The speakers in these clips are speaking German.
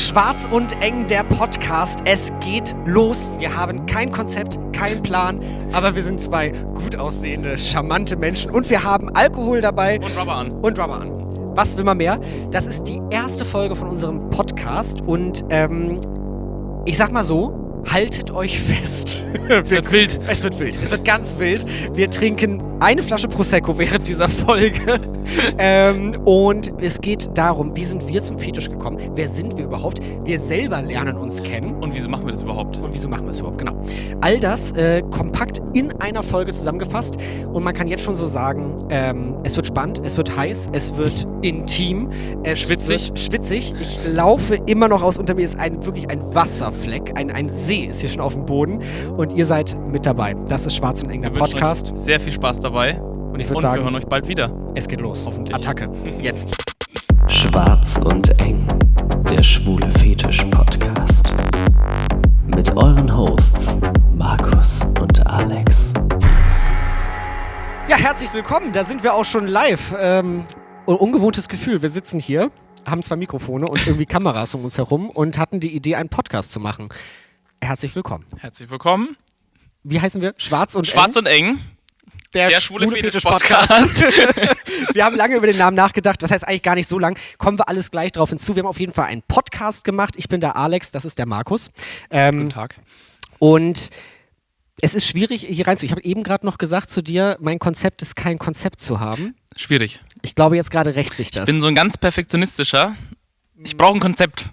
Schwarz und eng, der Podcast. Es geht los. Wir haben kein Konzept, keinen Plan, aber wir sind zwei gut aussehende, charmante Menschen und wir haben Alkohol dabei. Und Rubber an. Was will man mehr? Das ist die erste Folge von unserem Podcast und ich sag mal so, haltet euch fest. Es wird wild. Es wird ganz wild. Wir trinken eine Flasche Prosecco während dieser Folge. Und es geht darum, wie sind wir zum Fetisch gekommen? Wer sind wir überhaupt? Wir selber lernen uns kennen. Und wieso machen wir das überhaupt? Genau. All das kompakt in einer Folge zusammengefasst. Und man kann jetzt schon so sagen, es wird spannend, es wird heiß, es wird intim, es Schwitzig. wird schwitzig. Ich laufe immer noch aus, unter mir ist wirklich ein Wasserfleck, ein See ist hier schon auf dem Boden. Und ihr seid mit dabei. Das ist Schwarz und eng, der Podcast. Wir wünschen euch sehr viel Spaß dabei. Und ich würde sagen, wir hören euch bald wieder. es geht los. Hoffentlich. Attacke. Jetzt. Schwarz und eng, der schwule Fetisch-Podcast. Mit euren Hosts Markus und Alex. Ja, herzlich willkommen. Da sind wir auch schon live. Ungewohntes Gefühl. Wir sitzen hier, haben zwei Mikrofone und irgendwie Kameras um uns herum und hatten die Idee, einen Podcast zu machen. Herzlich willkommen. Herzlich willkommen. Wie heißen wir? Schwarz und eng. Der schwule Fetisch-Podcast. Wir haben lange über den Namen nachgedacht. Das heißt eigentlich gar nicht so lang. Kommen wir alles gleich drauf hinzu. Wir haben auf jeden Fall einen Podcast gemacht. Ich bin der Alex, das ist der Markus. Guten Tag. Und es ist schwierig, hier reinzu. Ich habe eben gerade noch gesagt zu dir, mein Konzept ist kein Konzept zu haben. Schwierig. Ich glaube, jetzt gerade rächt sich das. Ich bin so ein ganz perfektionistischer. Ich brauche ein Konzept.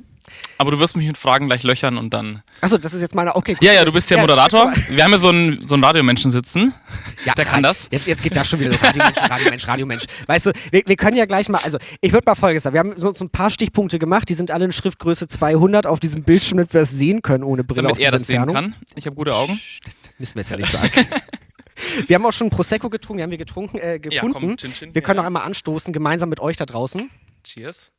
Aber du wirst mich mit Fragen gleich löchern und dann... Achso, das ist jetzt meine... Okay, gut. Ja, du bist der Moderator. Wir haben hier so einen Radiomenschen sitzen. Ja, der kann das. Jetzt geht das schon wieder los. Radiomensch. Weißt du, wir können ja gleich mal... Also, ich würde mal Folgendes sagen. Wir haben so ein paar Stichpunkte gemacht. Die sind alle in Schriftgröße 200 auf diesem Bildschirm, damit wir es sehen können ohne Brille. Damit auf diese er das Entfernung sehen kann. Ich habe gute Augen. Das müssen wir jetzt ja nicht sagen. Wir haben auch schon Prosecco getrunken. gefunden. Ja, komm, Chin. Wir können noch einmal anstoßen, gemeinsam mit euch da draußen. Cheers.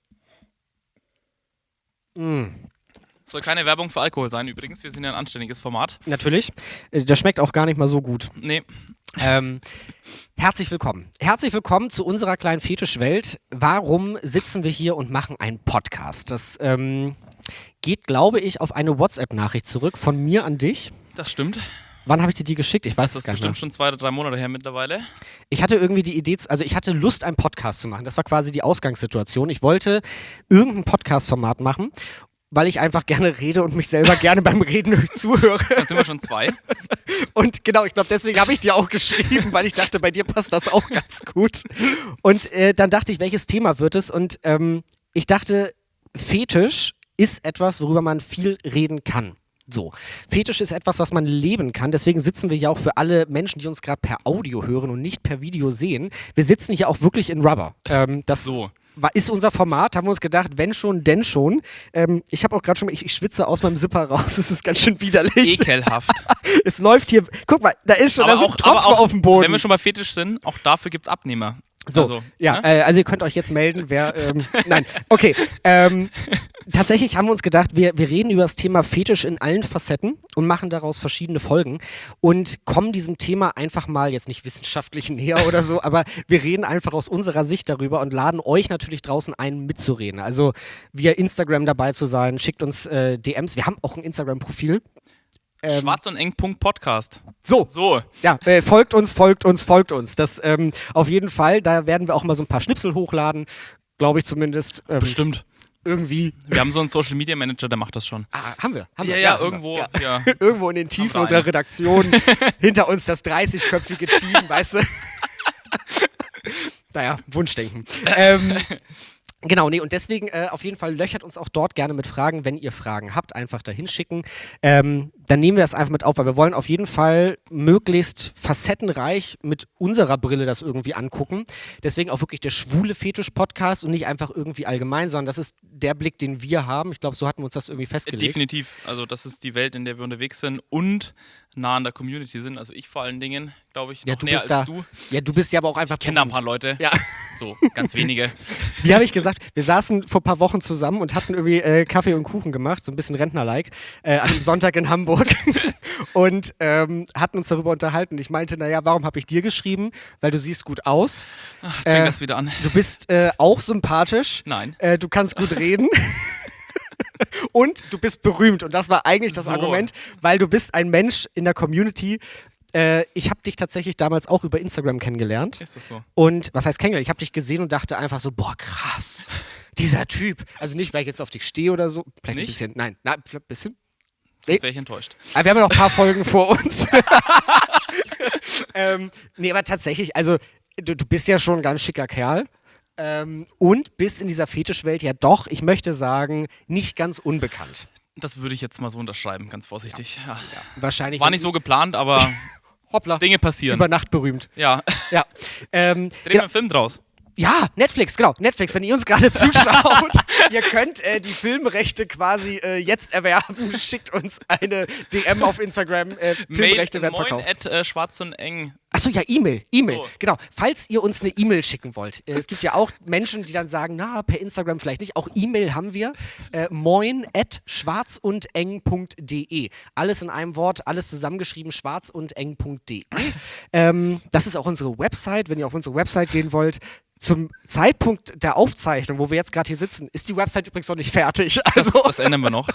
Soll keine Werbung für Alkohol sein übrigens. Wir sind ja ein anständiges Format. Natürlich. Das schmeckt auch gar nicht mal so gut. Nee. Herzlich willkommen. Herzlich willkommen zu unserer kleinen Fetischwelt. Warum sitzen wir hier und machen einen Podcast? Das geht, glaube ich, auf eine WhatsApp-Nachricht zurück von mir an dich. Das stimmt. Wann habe ich dir die geschickt? Ich weiß es gar nicht. Das ist bestimmt schon 2 oder 3 Monate her mittlerweile. Ich hatte irgendwie die Idee, ich hatte Lust, einen Podcast zu machen. Das war quasi die Ausgangssituation. Ich wollte irgendein Podcast-Format machen, weil ich einfach gerne rede und mich selber gerne beim Reden zuhöre. Da sind wir schon 2. Und genau, ich glaube, deswegen habe ich dir auch geschrieben, weil ich dachte, bei dir passt das auch ganz gut. Und dann dachte ich, welches Thema wird es? Und ich dachte, Fetisch ist etwas, worüber man viel reden kann. So, Fetisch ist etwas, was man leben kann. Deswegen sitzen wir hier auch für alle Menschen, die uns gerade per Audio hören und nicht per Video sehen. Wir sitzen hier auch wirklich in Rubber. Das ist unser Format, haben wir uns gedacht, wenn schon, denn schon. Ich habe auch gerade schon mal, ich schwitze aus meinem Zipper raus, es ist ganz schön widerlich. Ekelhaft. Es läuft hier, guck mal, da ist schon, da sind Tropfen auf dem Boden. Wenn wir schon bei Fetisch sind, auch dafür gibt es Abnehmer. So, also ihr könnt euch jetzt melden, wer, nein, okay, tatsächlich haben wir uns gedacht, wir reden über das Thema Fetisch in allen Facetten und machen daraus verschiedene Folgen und kommen diesem Thema einfach mal, jetzt nicht wissenschaftlich näher oder so, aber wir reden einfach aus unserer Sicht darüber und laden euch natürlich draußen ein, mitzureden. Also via Instagram dabei zu sein, schickt uns DMs, wir haben auch ein Instagram-Profil. Schwarz und eng Podcast. So. Ja, folgt uns. Das auf jeden Fall, da werden wir auch mal so ein paar Schnipsel hochladen, glaube ich zumindest. Bestimmt. Irgendwie. Wir haben so einen Social Media Manager, der macht das schon. Ah, haben wir. Ja, irgendwo. Ja. Irgendwo in den Tiefen unserer Redaktion. Hinter uns das 30-köpfige Team, weißt du? Naja, Wunschdenken. Genau, nee, und deswegen auf jeden Fall löchert uns auch dort gerne mit Fragen. Wenn ihr Fragen habt, einfach dahin schicken. Dann nehmen wir das einfach mit auf, weil wir wollen auf jeden Fall möglichst facettenreich mit unserer Brille das irgendwie angucken. Deswegen auch wirklich der schwule Fetisch-Podcast und nicht einfach irgendwie allgemein, sondern das ist der Blick, den wir haben. Ich glaube, so hatten wir uns das irgendwie festgelegt. Definitiv. Also das ist die Welt, in der wir unterwegs sind und nah an der Community sind. Also ich vor allen Dingen, glaube ich, noch näher als du. Ja, du bist ja aber auch einfach... Ich kenne da ein paar Leute. Ja. So, ganz wenige. Wie habe ich gesagt, wir saßen vor ein paar Wochen zusammen und hatten irgendwie Kaffee und Kuchen gemacht, so ein bisschen Rentner-like, an einem Sonntag in Hamburg und hatten uns darüber unterhalten. Ich meinte, naja, warum habe ich dir geschrieben? Weil du siehst gut aus. Ach, jetzt fängt das wieder an. Du bist auch sympathisch. Nein. Du kannst gut reden. Und du bist berühmt. Und das war eigentlich das Argument, weil du bist ein Mensch in der Community. Ich habe dich tatsächlich damals auch über Instagram kennengelernt. Ist das so? Und was heißt kennengelernt? Ich habe dich gesehen und dachte einfach so, boah, krass, dieser Typ. Also nicht, weil ich jetzt auf dich stehe oder so. Vielleicht nicht? Ein bisschen. Nein, ein bisschen. Sonst wäre ich enttäuscht. Aber wir haben ja noch ein paar Folgen vor uns. Nee, aber tatsächlich, also du bist ja schon ein ganz schicker Kerl. Und bist in dieser Fetischwelt ja doch, ich möchte sagen, nicht ganz unbekannt. Das würde ich jetzt mal so unterschreiben, ganz vorsichtig. Ja. Wahrscheinlich. War nicht so geplant, aber Hoppla. Dinge passieren. Über Nacht berühmt. Ja. Ja. Drehen wir einen Film draus. Ja, Netflix, genau. Netflix, wenn ihr uns gerade zuschaut, ihr könnt die Filmrechte quasi jetzt erwerben. Schickt uns eine DM auf Instagram. Filmrechte werden verkauft. @schwarz und eng. Achso, ja, E-Mail, So. genau. Falls ihr uns eine E-Mail schicken wollt, es gibt ja auch Menschen, die dann sagen, na, per Instagram vielleicht nicht, auch E-Mail haben wir, moin@schwarzundeng.de. Alles in einem Wort, alles zusammengeschrieben, schwarzundeng.de. Das ist auch unsere Website, wenn ihr auf unsere Website gehen wollt. Zum Zeitpunkt der Aufzeichnung, wo wir jetzt gerade hier sitzen, ist die Website übrigens noch nicht fertig. Also, Das ändern wir noch.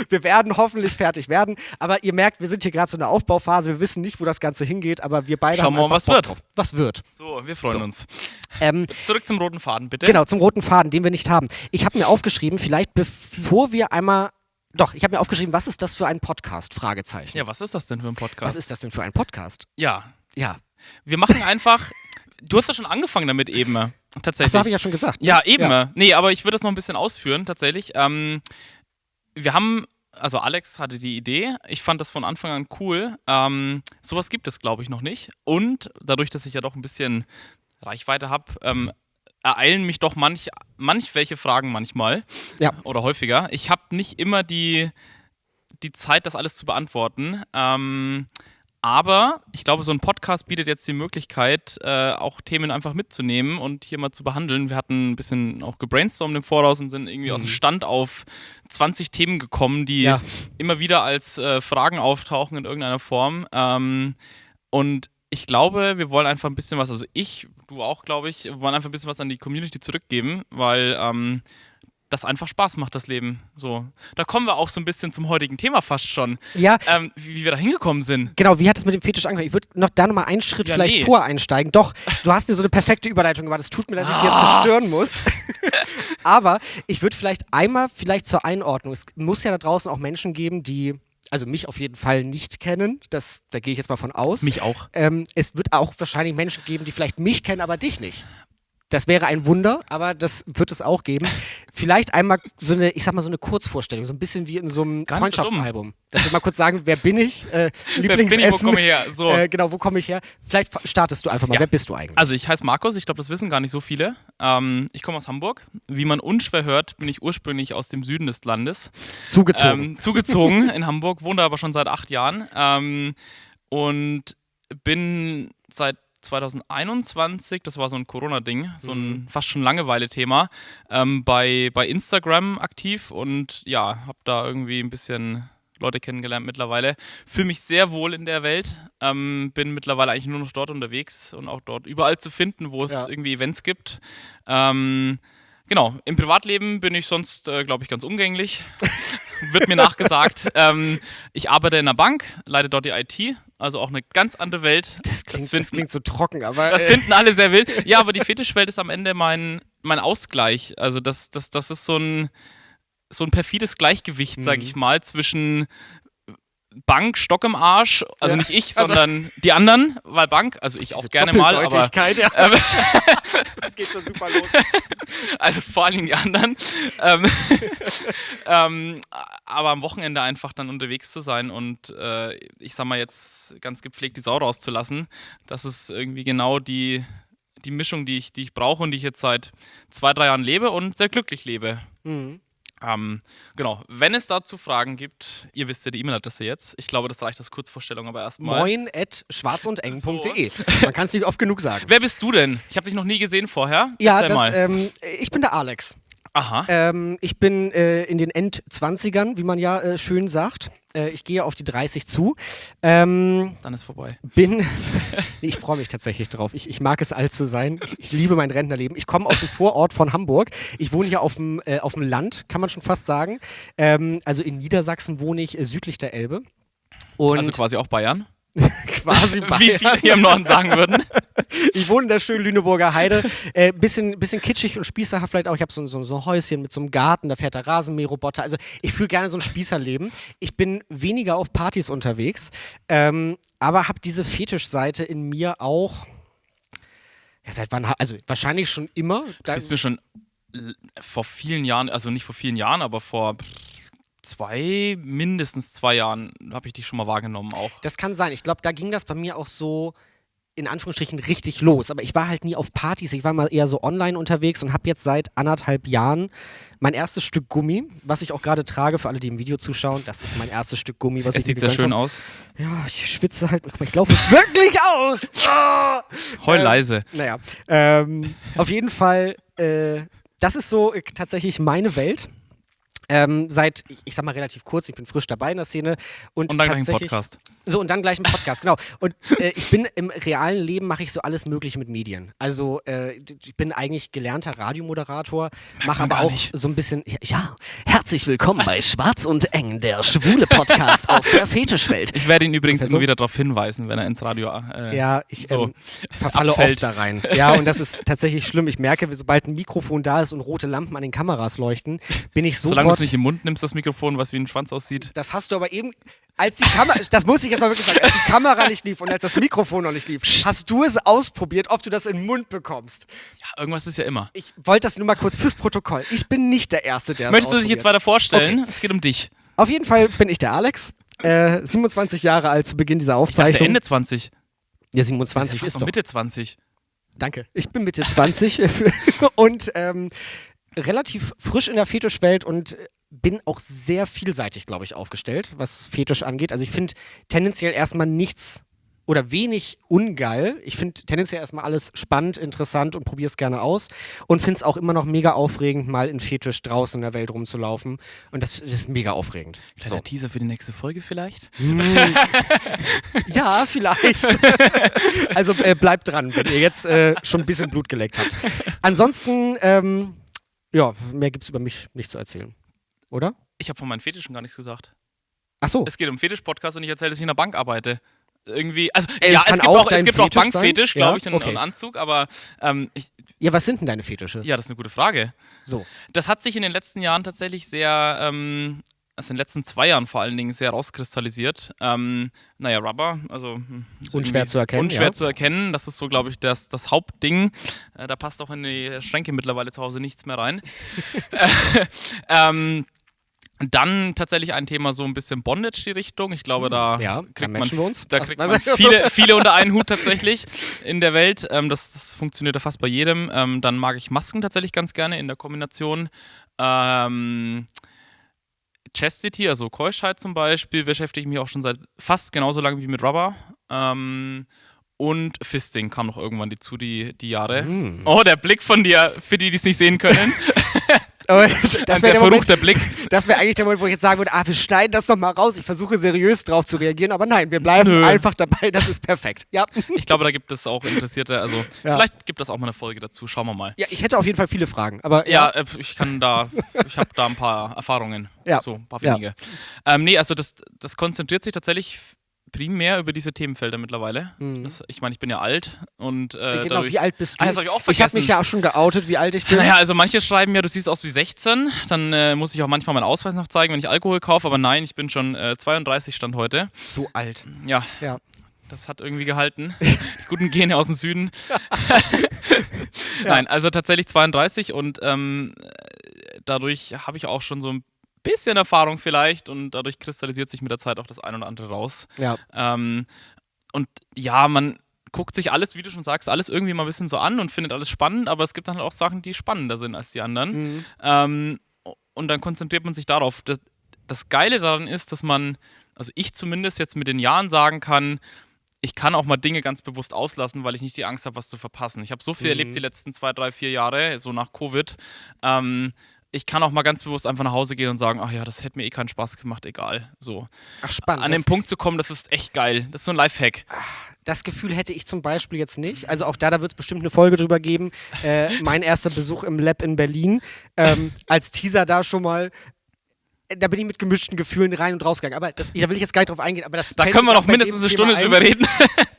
wir werden hoffentlich fertig werden, aber ihr merkt, wir sind hier gerade so in der Aufbauphase, wir wissen nicht, wo das Ganze hingeht, aber wir beide Schauen haben wir mal, einfach was Bock wird. drauf. Was wird. So, wir freuen uns. Zurück zum roten Faden, bitte. Genau, zum roten Faden, den wir nicht haben. Ich habe mir aufgeschrieben, vielleicht bevor wir einmal... Doch, ich habe mir aufgeschrieben, was ist das für ein Podcast? Fragezeichen. Ja, was ist das denn für ein Podcast? Was ist das denn für ein Podcast? Ja. Ja. Wir machen einfach... Du hast ja schon angefangen damit eben, tatsächlich. Achso, habe ich ja schon gesagt. Ne? Ja, eben. Ja. Nee, aber ich würde das noch ein bisschen ausführen, tatsächlich. Wir haben, also Alex hatte die Idee, ich fand das von Anfang an cool. Sowas gibt es, glaube ich, noch nicht. Und dadurch, dass ich ja doch ein bisschen Reichweite habe, ereilen mich doch manch welche Fragen manchmal. Ja. Oder häufiger. Ich habe nicht immer die Zeit, das alles zu beantworten. Aber ich glaube, so ein Podcast bietet jetzt die Möglichkeit, auch Themen einfach mitzunehmen und hier mal zu behandeln. Wir hatten ein bisschen auch gebrainstormt im Voraus und sind irgendwie aus dem Stand auf 20 Themen gekommen, die immer wieder als Fragen auftauchen in irgendeiner Form. Und ich glaube, wir wollen einfach ein bisschen was, also du auch, glaube ich, wollen einfach ein bisschen was an die Community zurückgeben, weil das einfach Spaß macht, das Leben. So. Da kommen wir auch so ein bisschen zum heutigen Thema fast schon. Ja. Wie wir da hingekommen sind. Genau, wie hat es mit dem Fetisch angefangen? Ich würde noch da nochmal einen Schritt vor einsteigen. Doch, du hast dir so eine perfekte Überleitung gemacht. Es tut mir, dass ich die jetzt zerstören muss. Aber ich würde vielleicht zur Einordnung, es muss ja da draußen auch Menschen geben, die, also mich auf jeden Fall nicht kennen, da gehe ich jetzt mal von aus. Mich auch. Es wird auch wahrscheinlich Menschen geben, die vielleicht mich kennen, aber dich nicht. Das wäre ein Wunder, aber das wird es auch geben. Vielleicht einmal so eine, ich sag mal so eine Kurzvorstellung, so ein bisschen wie in so einem Freundschaftsalbum. Dass wir mal kurz sagen, wer bin ich? Lieblingsessen. Wo komme ich her? So. Genau, wo komme ich her? Vielleicht startest du einfach mal. Ja. Wer bist du eigentlich? Also ich heiße Markus, ich glaube, das wissen gar nicht so viele. Ich komme aus Hamburg. Wie man unschwer hört, bin ich ursprünglich aus dem Süden des Landes. Zugezogen in Hamburg, wohne da aber schon seit 8 Jahren. Und bin seit 2021, das war so ein Corona-Ding, so ein fast schon Langeweile-Thema, bei Instagram aktiv und ja, habe da irgendwie ein bisschen Leute kennengelernt mittlerweile. Fühle mich sehr wohl in der Welt, bin mittlerweile eigentlich nur noch dort unterwegs und auch dort überall zu finden, wo es irgendwie Events gibt. Genau, im Privatleben bin ich sonst, glaube ich, ganz umgänglich. Wird mir nachgesagt. Ich arbeite in einer Bank, leite dort die IT, also auch eine ganz andere Welt. Das klingt so trocken, aber... Das finden alle sehr wild. Ja, aber die Fetischwelt ist am Ende mein Ausgleich. Also das ist so ein perfides Gleichgewicht, sage ich mal, zwischen Bank, Stock im Arsch, also nicht ich, sondern die anderen, weil Bank, also ich auch gerne mal, aber... Das geht schon super los. Also vor allem die anderen. Aber am Wochenende einfach dann unterwegs zu sein und ich sag mal jetzt ganz gepflegt die Sau rauszulassen, das ist irgendwie genau die Mischung, die ich brauche und die ich jetzt seit 2-3 Jahren lebe und sehr glücklich lebe. Mhm. Genau, wenn es dazu Fragen gibt, ihr wisst ja die E-Mail-Adresse jetzt. Ich glaube, das reicht als Kurzvorstellung, aber erstmal. moin@schwarzundeng.de. Man kann es nicht oft genug sagen. Wer bist du denn? Ich habe dich noch nie gesehen vorher. Ja, Erzähl mal. Ich bin der Alex. Aha. Ich bin in den End-20ern, wie man ja schön sagt. Ich gehe auf die 30 zu. Dann ist vorbei. Ich freue mich tatsächlich drauf. Ich mag es, alt zu sein. Ich liebe mein Rentnerleben. Ich komme aus dem Vorort von Hamburg. Ich wohne hier auf dem Land, kann man schon fast sagen. Also in Niedersachsen wohne ich südlich der Elbe. Und also quasi auch Bayern? Quasi Bayern. Wie viele hier im Norden sagen würden. Ich wohne in der schönen Lüneburger Heide. Bisschen kitschig und spießerhaft vielleicht auch. Ich habe so ein Häuschen mit so einem Garten, da fährt der Rasenmäherroboter. Also ich führe gerne so ein Spießerleben. Ich bin weniger auf Partys unterwegs, aber habe diese Fetischseite in mir auch, ja, seit wann, also wahrscheinlich schon immer. Du bist mir schon vor vielen Jahren, also nicht vor vielen Jahren, aber vor mindestens 2 Jahren habe ich dich schon mal wahrgenommen auch. Das kann sein. Ich glaube, da ging das bei mir auch so in Anführungsstrichen richtig los. Aber ich war halt nie auf Partys. Ich war mal eher so online unterwegs und habe jetzt seit 1,5 Jahren mein erstes Stück Gummi, was ich auch gerade trage, für alle, die im Video zuschauen. Das ist mein erstes Stück Gummi, was ich mir gegönnt habe. Sieht sehr schön aus. Ja, ich schwitze halt. Guck mal, ich laufe wirklich aus. Oh! Heul leise. Naja, auf jeden Fall, das ist so tatsächlich meine Welt. Seit, ich sag mal, relativ kurz, ich bin frisch dabei in der Szene. Und dann gleich ein Podcast. So, und dann gleich ein Podcast, genau. Und ich bin im realen Leben, mache ich so alles Mögliche mit Medien. Also, ich bin eigentlich gelernter Radiomoderator, mache aber auch so ein bisschen, ja, herzlich willkommen bei Schwarz und Eng, der schwule Podcast aus der Fetischwelt. Ich werde ihn übrigens immer wieder darauf hinweisen, wenn er ins Radio ich verfalle oft da rein. Ja, und das ist tatsächlich schlimm. Ich merke, sobald ein Mikrofon da ist und rote Lampen an den Kameras leuchten, bin ich sofort... Solange du es nicht im Mund nimmst, das Mikrofon, was wie ein Schwanz aussieht. Das hast du aber eben, als die Kamera, das muss ich jetzt mal wirklich sagen, als die Kamera nicht lief und als das Mikrofon noch nicht lief, hast du es ausprobiert, ob du das in den Mund bekommst? Ja, irgendwas ist ja immer. Ich wollte das nur mal kurz fürs Protokoll. Ich bin nicht der Erste, der es Möchtest du dich jetzt weiter vorstellen? Okay. Es geht um dich. Auf jeden Fall bin ich der Alex, 27 Jahre alt zu Beginn dieser Aufzeichnung. Ich dachte Ende 20. Ja, 27 ist doch. Mitte 20. Danke. Ich bin Mitte 20 und relativ frisch in der Fetischwelt und bin auch sehr vielseitig, glaube ich, aufgestellt, was Fetisch angeht. Also ich finde tendenziell erstmal nichts oder wenig ungeil. Ich finde tendenziell erstmal alles spannend, interessant und probiere es gerne aus. Und finde es auch immer noch mega aufregend, mal in Fetisch draußen in der Welt rumzulaufen. Und das ist mega aufregend. Kleiner Teaser für die nächste Folge vielleicht? Ja, vielleicht. Also bleibt dran, wenn ihr jetzt schon ein bisschen Blut geleckt habt. Ansonsten, mehr gibt es über mich nicht zu erzählen. Oder? Ich habe von meinen Fetischen gar nichts gesagt. Ach so. Es geht um Fetisch-Podcast und ich erzähle, dass ich in der Bank arbeite. Irgendwie, also es gibt auch Bankfetisch, glaube ich, einen Anzug, aber ja, was sind denn deine Fetische? Ja, das ist eine gute Frage. So. Das hat sich in den letzten Jahren tatsächlich sehr, also in den letzten 2 Jahren vor allen Dingen sehr rauskristallisiert. Rubber, also unschwer zu erkennen. Unschwer zu erkennen, das ist so, glaube ich, das Hauptding. Da passt auch in die Schränke mittlerweile zu Hause nichts mehr rein. Dann tatsächlich ein Thema so ein bisschen Bondage die Richtung. Ich glaube, da kriegt man viele unter einen Hut tatsächlich in der Welt. Das funktioniert ja fast bei jedem. Dann mag ich Masken tatsächlich ganz gerne in der Kombination. Chastity, also Keuschheit zum Beispiel, beschäftige ich mich auch schon seit fast genauso lange wie mit Rubber. Und Fisting kam noch irgendwann die Jahre. Oh, der Blick von dir, für die es nicht sehen können. Das wäre der verruchte Blick. Das wäre eigentlich der Moment, wo ich jetzt sagen würde, wir schneiden das doch mal raus. Ich versuche seriös drauf zu reagieren, aber nein, wir bleiben einfach dabei, das ist perfekt. Ja. Ich glaube, da gibt es auch Interessierte, also vielleicht gibt es auch mal eine Folge dazu, schauen wir mal. Ja, ich hätte auf jeden Fall viele Fragen, aber ich habe da ein paar Erfahrungen, so ein paar wenige. Also das konzentriert sich tatsächlich primär über diese Themenfelder mittlerweile. Ich meine, ich bin ja alt und genau, wie alt bist du? Das habe ich auch vergessen. Ich habe mich ja auch schon geoutet, wie alt ich bin. Naja, also manche schreiben ja, du siehst aus wie 16, dann muss ich auch manchmal meinen Ausweis noch zeigen, wenn ich Alkohol kaufe, aber nein, ich bin schon 32 Stand heute. So alt. Ja. Das hat irgendwie gehalten. Die guten Gene aus dem Süden. Nein, also tatsächlich 32 und dadurch habe ich auch schon so ein bisschen Erfahrung vielleicht und dadurch kristallisiert sich mit der Zeit auch das ein oder andere raus. Ja. Und ja, man guckt sich alles, wie du schon sagst, alles irgendwie mal ein bisschen so an und findet alles spannend, aber es gibt dann halt auch Sachen, die spannender sind als die anderen. Und dann konzentriert man sich darauf. Das Geile daran ist, dass man, also ich zumindest jetzt mit den Jahren sagen kann, ich kann auch mal Dinge ganz bewusst auslassen, weil ich nicht die Angst habe, was zu verpassen. Ich habe so viel erlebt die letzten 2, 3, 4 Jahre, so nach Covid, ich kann auch mal ganz bewusst einfach nach Hause gehen und sagen, ach ja, das hätte mir keinen Spaß gemacht, egal. So. Ach, spannend. An den Punkt zu kommen, das ist echt geil. Das ist so ein Lifehack. Das Gefühl hätte ich zum Beispiel jetzt nicht. Also auch da wird es bestimmt eine Folge drüber geben. Mein erster Besuch im Lab in Berlin. Als Teaser da schon mal. Da bin ich mit gemischten Gefühlen rein und rausgegangen. Aber da will ich jetzt gar nicht drauf eingehen. Aber das da können wir noch mindestens eine Stunde drüber reden.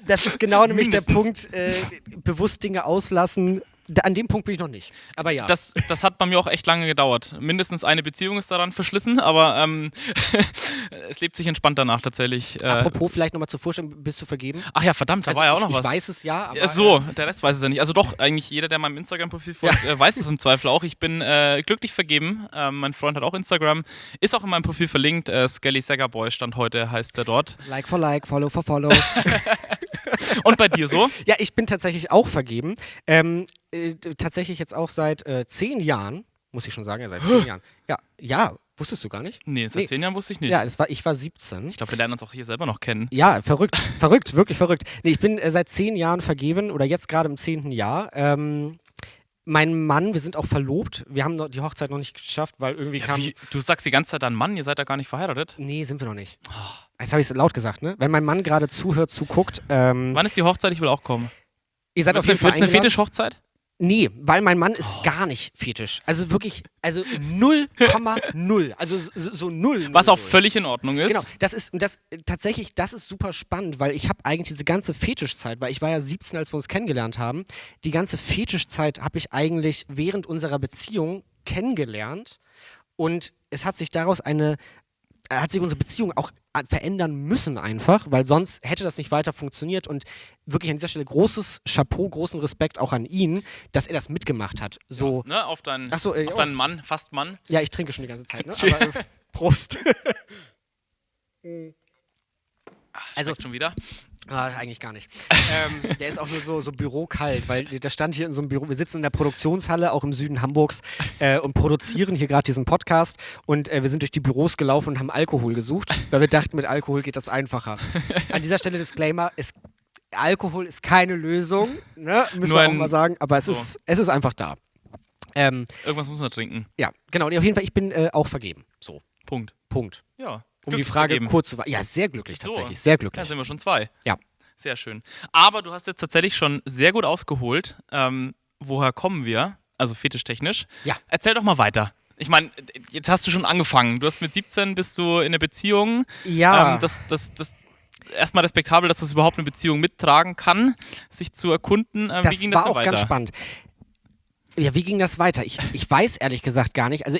Das ist genau nämlich der Punkt, bewusst Dinge auslassen. An dem Punkt bin ich noch nicht. Aber ja. Das hat bei mir auch echt lange gedauert. Mindestens eine Beziehung ist daran verschlissen, aber es lebt sich entspannt danach tatsächlich. Apropos, vielleicht nochmal zur Vorstellung, bist du vergeben? Ach ja, verdammt, da war ja auch noch was. Ich weiß es ja, aber... Ja, so, der Rest weiß es ja nicht. Also doch, eigentlich jeder, der meinem Instagram-Profil folgt, weiß es im Zweifel auch. Ich bin glücklich vergeben. Mein Freund hat auch Instagram. Ist auch in meinem Profil verlinkt. Skelly Saggerboy stand heute, heißt er dort. Like for like, follow for follow. Und bei dir so? Ja, ich bin tatsächlich auch vergeben. Tatsächlich jetzt auch seit 10 Jahren, muss ich schon sagen, seit 10 Jahren. Ja, wusstest du gar nicht? Nee, seit 10 Jahren wusste ich nicht. Ja, ich war 17. Ich glaube, wir lernen uns auch hier selber noch kennen. Ja, verrückt, wirklich verrückt. Nee, ich bin seit 10 Jahren vergeben oder jetzt gerade im 10. Jahr. Mein Mann, wir sind auch verlobt. Wir haben die Hochzeit noch nicht geschafft, weil irgendwie kam... Du sagst die ganze Zeit dann Mann, ihr seid da gar nicht verheiratet? Nee, sind wir noch nicht. Jetzt habe ich es laut gesagt, ne? Wenn mein Mann gerade zuhört, zuguckt... Wann ist die Hochzeit? Ich will auch kommen. Ihr seid auf jeden Fall eine Fetisch-Hochzeit? Nee, weil mein Mann ist gar nicht fetisch. Also wirklich, 0,0. Also so 0. Was auch völlig in Ordnung ist. Genau, das ist super spannend, weil ich habe eigentlich diese ganze Fetischzeit, weil ich war ja 17, als wir uns kennengelernt haben, die ganze Fetischzeit habe ich eigentlich während unserer Beziehung kennengelernt und es hat sich daraus unsere Beziehung auch verändern müssen einfach, weil sonst hätte das nicht weiter funktioniert und wirklich an dieser Stelle großes Chapeau, großen Respekt auch an ihn, dass er das mitgemacht hat. So, ja, ne, auf deinen Mann, fast Mann. Ja, ich trinke schon die ganze Zeit, ne? Aber Prost. Also schon wieder? Eigentlich gar nicht. Der ist auch nur so bürokalt, weil der stand hier in so einem Büro. Wir sitzen in der Produktionshalle, auch im Süden Hamburgs, und produzieren hier gerade diesen Podcast. Und wir sind durch die Büros gelaufen und haben Alkohol gesucht, weil wir dachten, mit Alkohol geht das einfacher. An dieser Stelle Disclaimer: Alkohol ist keine Lösung, ne? Müssen wir auch mal sagen, aber es ist einfach da. Irgendwas muss man trinken. Ja, genau. Und auf jeden Fall, ich bin auch vergeben. So. Punkt. Ja. Um die Frage kurz zu... Ja, sehr glücklich tatsächlich, sehr glücklich. Da sind wir schon 2. Ja. Sehr schön. Aber du hast jetzt tatsächlich schon sehr gut ausgeholt. Woher kommen wir? Also fetischtechnisch. Ja. Erzähl doch mal weiter. Ich meine, jetzt hast du schon angefangen. Du hast mit 17 bist du in einer Beziehung. Ja. Das erstmal respektabel, dass das überhaupt eine Beziehung mittragen kann, sich zu erkunden. Wie ging das war denn auch weiter? Ganz spannend. Ja, wie ging das weiter? Ich weiß ehrlich gesagt gar nicht. Also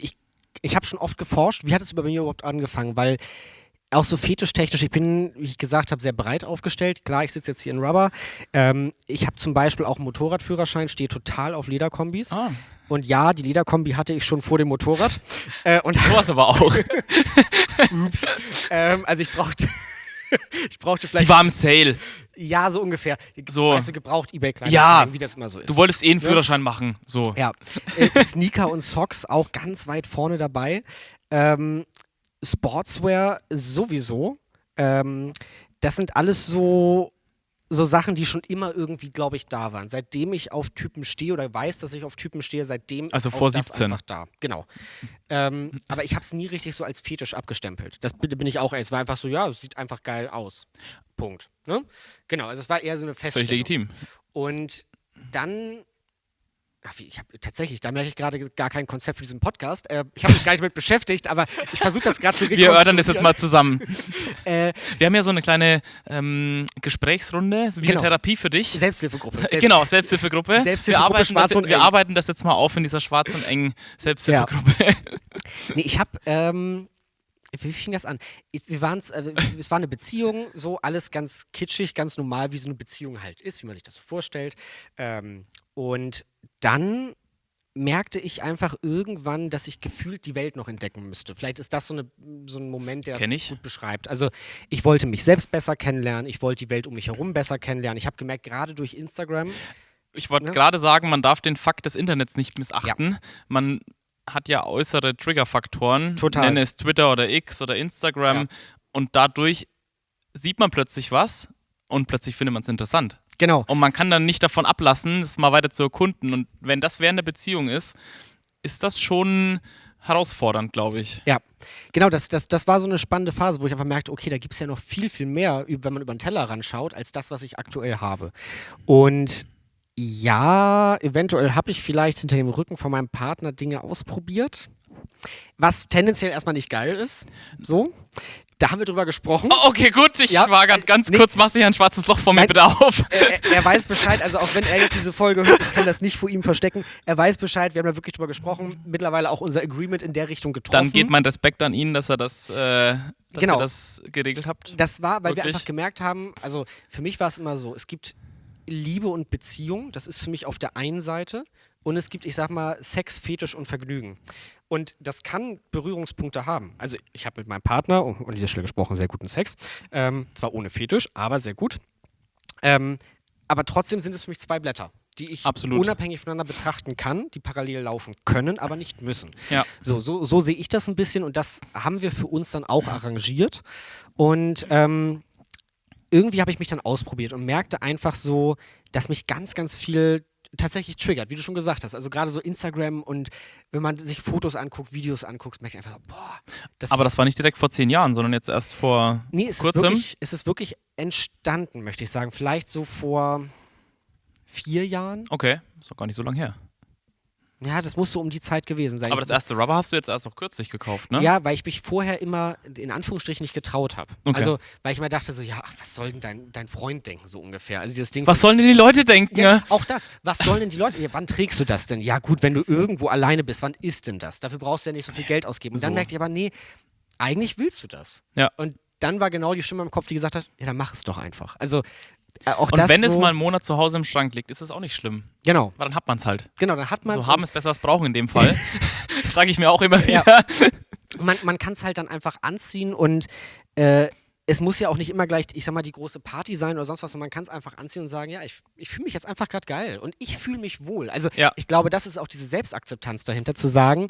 ich habe schon oft geforscht, wie hat es bei mir überhaupt angefangen, weil auch so fetischtechnisch, ich bin, wie ich gesagt habe, sehr breit aufgestellt. Klar, ich sitze jetzt hier in Rubber. Ich habe zum Beispiel auch einen Motorradführerschein, stehe total auf Lederkombis. Und ja, die Lederkombi hatte ich schon vor dem Motorrad. Und sowas aber auch. Ups. Also ich brauchte vielleicht... Die war im Sale. Ja, so ungefähr. So. Weißt du, gebraucht eBay-Kleinanzeigen, wie das immer so ist. Du wolltest einen Führerschein machen. So. Ja. Sneaker und Socks auch ganz weit vorne dabei. Sportswear sowieso. Das sind alles so Sachen, die schon immer irgendwie, glaube ich, da waren. Seitdem ich auf Typen stehe oder weiß, dass ich auf Typen stehe, seitdem also ist vor auch 17. das einfach da. Genau. Aber ich habe es nie richtig so als Fetisch abgestempelt. Das bin ich auch. Es war einfach so, ja, es sieht einfach geil aus. Punkt. Ne? Genau, also es war eher so eine Feststellung. Völlig legitim. Und dann... da merke ich gerade gar kein Konzept für diesen Podcast. Ich habe mich gar nicht damit beschäftigt, aber ich versuche das gerade zu rekonstruieren. Wir erörtern das jetzt mal zusammen. Wir haben ja so eine kleine Gesprächsrunde, wie eine Therapie für dich. Selbsthilfegruppe. Genau, Selbsthilfegruppe. Wir arbeiten das jetzt mal auf in dieser schwarz und engen Selbsthilfegruppe. Ja. Nee, ich habe... wie fing das an? Es war eine Beziehung, so alles ganz kitschig, ganz normal, wie so eine Beziehung halt ist, wie man sich das so vorstellt. Und dann merkte ich einfach irgendwann, dass ich gefühlt die Welt noch entdecken müsste. Vielleicht ist das so ein Moment, der das gut beschreibt. Also ich wollte mich selbst besser kennenlernen, ich wollte die Welt um mich herum besser kennenlernen. Ich habe gemerkt, gerade durch Instagram... Ich wollte gerade sagen, man darf den Fakt des Internets nicht missachten. Ja. Man hat ja äußere Triggerfaktoren, nenne es Twitter oder X oder Instagram, und dadurch sieht man plötzlich was und plötzlich findet man es interessant. Genau. Und man kann dann nicht davon ablassen, es mal weiter zu erkunden. Und wenn das während der Beziehung ist das schon herausfordernd, glaube ich. Ja, genau, das war so eine spannende Phase, wo ich einfach merkte, okay, da gibt es ja noch viel, viel mehr, wenn man über den Tellerrand schaut, als das, was ich aktuell habe. Und ja, eventuell habe ich vielleicht hinter dem Rücken von meinem Partner Dinge ausprobiert, was tendenziell erstmal nicht geil ist. So, da haben wir drüber gesprochen. Oh, okay, gut, ich war gerade ganz kurz, mach sich ein schwarzes Loch vor mir bitte auf. Er weiß Bescheid, also auch wenn er jetzt diese Folge hört, ich kann das nicht vor ihm verstecken, er weiß Bescheid, wir haben da wirklich drüber gesprochen, mittlerweile auch unser Agreement in der Richtung getroffen. Dann geht mein Respekt an ihn, dass er das, ihr das geregelt habt. Das war, weil wirklich? wir einfach gemerkt haben, also für mich war es immer so, es gibt Liebe und Beziehung, das ist für mich auf der einen Seite, und es gibt, ich sag mal, Sex, Fetisch und Vergnügen. Und das kann Berührungspunkte haben. Also ich habe mit meinem Partner, an dieser Stelle gesprochen, sehr guten Sex. Zwar ohne Fetisch, aber sehr gut. Aber trotzdem sind es für mich zwei Blätter, die ich unabhängig voneinander betrachten kann, die parallel laufen können, aber nicht müssen. Ja. So sehe ich das ein bisschen, und das haben wir für uns dann auch arrangiert. Und irgendwie habe ich mich dann ausprobiert und merkte einfach so, dass mich ganz, ganz viel tatsächlich triggert, wie du schon gesagt hast. Also gerade so Instagram, und wenn man sich Fotos anguckt, Videos anguckt, merkt man einfach, boah. Aber das war nicht direkt vor 10 Jahren, sondern jetzt erst vor kurzem? Es ist wirklich entstanden, möchte ich sagen. Vielleicht so vor 4 Jahren. Okay, ist doch gar nicht so lange her. Ja, das muss so um die Zeit gewesen sein. Aber das erste Rubber hast du jetzt erst auch kürzlich gekauft, ne? Ja, weil ich mich vorher immer in Anführungsstrichen nicht getraut habe. Okay. Also, weil ich immer dachte so, ja, ach, was soll denn dein Freund denken, so ungefähr. Also dieses Ding. Was sollen denn die Leute denken? Ja, auch das. Was sollen denn die Leute? Ja, wann trägst du das denn? Ja gut, wenn du irgendwo alleine bist, wann ist denn das? Dafür brauchst du ja nicht so viel Geld ausgeben. Und dann merkte ich aber, nee, eigentlich willst du das. Ja. Und dann war genau die Stimme im Kopf, die gesagt hat, ja, dann mach es doch einfach. Also auch und das wenn so, es mal einen Monat zu Hause im Schrank liegt, ist es auch nicht schlimm. Genau. Weil dann hat man es halt. Genau, dann hat man es. So haben es besser als brauchen in dem Fall. Das sage ich mir auch immer wieder. Ja. Man kann es halt dann einfach anziehen, und es muss ja auch nicht immer gleich, ich sag mal, die große Party sein oder sonst was, sondern man kann es einfach anziehen und sagen, ja, ich fühle mich jetzt einfach gerade geil und ich fühle mich wohl. Also ich glaube, das ist auch diese Selbstakzeptanz dahinter, zu sagen,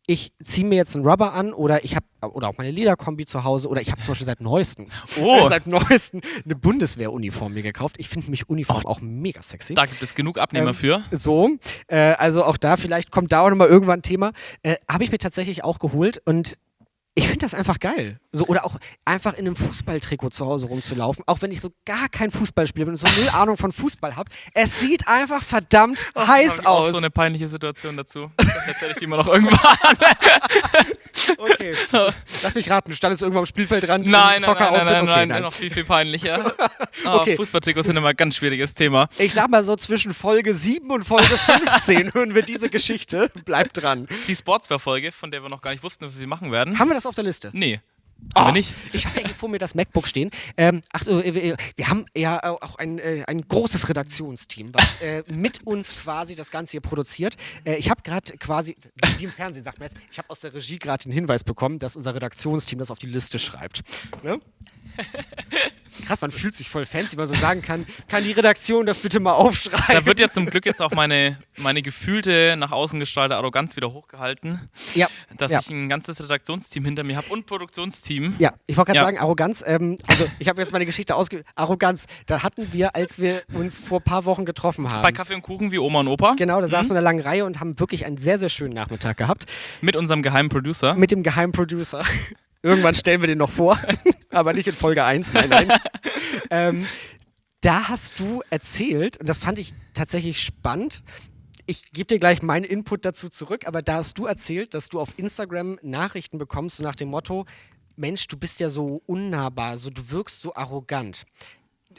ich ziehe mir jetzt einen Rubber an, oder auch meine Lederkombi zu Hause, oder ich habe zum Beispiel seit neuestem eine Bundeswehruniform mir gekauft. Ich finde mich Uniform auch mega sexy. Da gibt es genug Abnehmer für. Also auch da, vielleicht kommt da auch nochmal irgendwann ein Thema. Habe ich mir tatsächlich auch geholt, und ich finde das einfach geil. So, oder auch einfach in einem Fußballtrikot zu Hause rumzulaufen, auch wenn ich so gar kein Fußballspieler bin und so null Ahnung von Fußball habe. Es sieht einfach verdammt heiß aus. Auch so eine peinliche Situation dazu. Das erzähle ich immer noch irgendwann. Okay. Lass mich raten, du standest irgendwo am Spielfeldrand. Nein, noch viel, viel peinlicher. Okay. Fußballtrikots sind immer ein ganz schwieriges Thema. Ich sag mal so, zwischen Folge 7 und Folge 15 hören wir diese Geschichte. Bleibt dran. Die Sportswear-Folge, von der wir noch gar nicht wussten, was wir sie machen werden. Haben wir das auf der Liste? Nee. Aber nicht. Ich habe ja hier vor mir das MacBook stehen. Wir haben ja auch ein großes Redaktionsteam, was mit uns quasi das Ganze hier produziert. Ich habe gerade quasi, wie im Fernsehen sagt man jetzt, ich habe aus der Regie gerade den Hinweis bekommen, dass unser Redaktionsteam das auf die Liste schreibt. Ne? Krass, man fühlt sich voll fancy, weil man so sagen kann die Redaktion das bitte mal aufschreiben? Da wird ja zum Glück jetzt auch meine gefühlte, nach außen gestrahlte Arroganz wieder hochgehalten. Ja. Dass ich ein ganzes Redaktionsteam hinter mir habe und Produktionsteam. Ja, ich wollte gerade sagen, Arroganz, also ich habe jetzt meine Geschichte Arroganz, da hatten wir, als wir uns vor ein paar Wochen getroffen haben. Bei Kaffee und Kuchen wie Oma und Opa. Genau, da saßen wir in einer langen Reihe und haben wirklich einen sehr, sehr schönen Nachmittag gehabt. Mit unserem geheimen Producer. Mit dem geheimen Producer. Irgendwann stellen wir den noch vor, aber nicht in Folge 1, nein. Da hast du erzählt, und das fand ich tatsächlich spannend, ich gebe dir gleich meinen Input dazu zurück, aber da hast du erzählt, dass du auf Instagram Nachrichten bekommst, so nach dem Motto, Mensch, du bist ja so unnahbar, so, du wirkst so arrogant.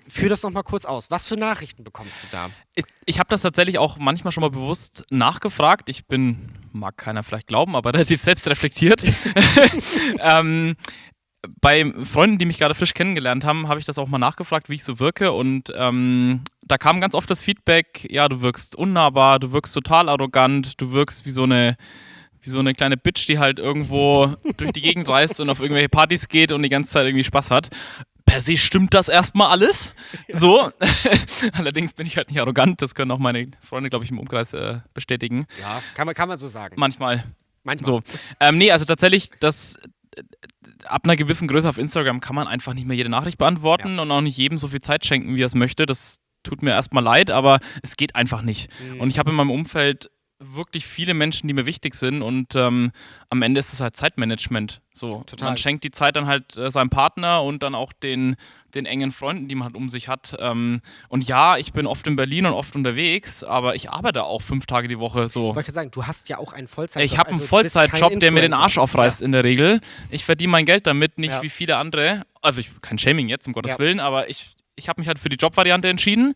Führ das noch mal kurz aus. Was für Nachrichten bekommst du da? Ich habe das tatsächlich auch manchmal schon mal bewusst nachgefragt. Ich bin, mag keiner vielleicht glauben, aber relativ selbstreflektiert. Bei Freunden, die mich gerade frisch kennengelernt haben, habe ich das auch mal nachgefragt, wie ich so wirke. Und da kam ganz oft das Feedback, ja, du wirkst unnahbar, du wirkst total arrogant, du wirkst wie so eine kleine Bitch, die halt irgendwo durch die Gegend reist und auf irgendwelche Partys geht und die ganze Zeit irgendwie Spaß hat. Per se stimmt das erstmal alles. So. Allerdings bin ich halt nicht arrogant. Das können auch meine Freunde, glaube ich, im Umkreis bestätigen. Ja, kann man so sagen. Manchmal. So. Nee, also tatsächlich, ab einer gewissen Größe auf Instagram kann man einfach nicht mehr jede Nachricht beantworten und auch nicht jedem so viel Zeit schenken, wie er es möchte. Das tut mir erstmal leid, aber es geht einfach nicht. Und ich habe in meinem Umfeld wirklich viele Menschen, die mir wichtig sind und am Ende ist es halt Zeitmanagement. So, Total. Man schenkt die Zeit dann halt seinem Partner und dann auch den engen Freunden, die man halt um sich hat. Und ja, ich bin oft in Berlin und oft unterwegs, aber ich arbeite auch 5 Tage die Woche. So. Ich wollte sagen, du hast ja auch einen Vollzeitjob. Ich habe einen also du bist kein Vollzeitjob, der mir den Arsch Influencer. aufreißt in der Regel. Ich verdiene mein Geld damit, nicht wie viele andere. Also kein Shaming jetzt, um Gottes Willen, aber ich habe mich halt für die Jobvariante entschieden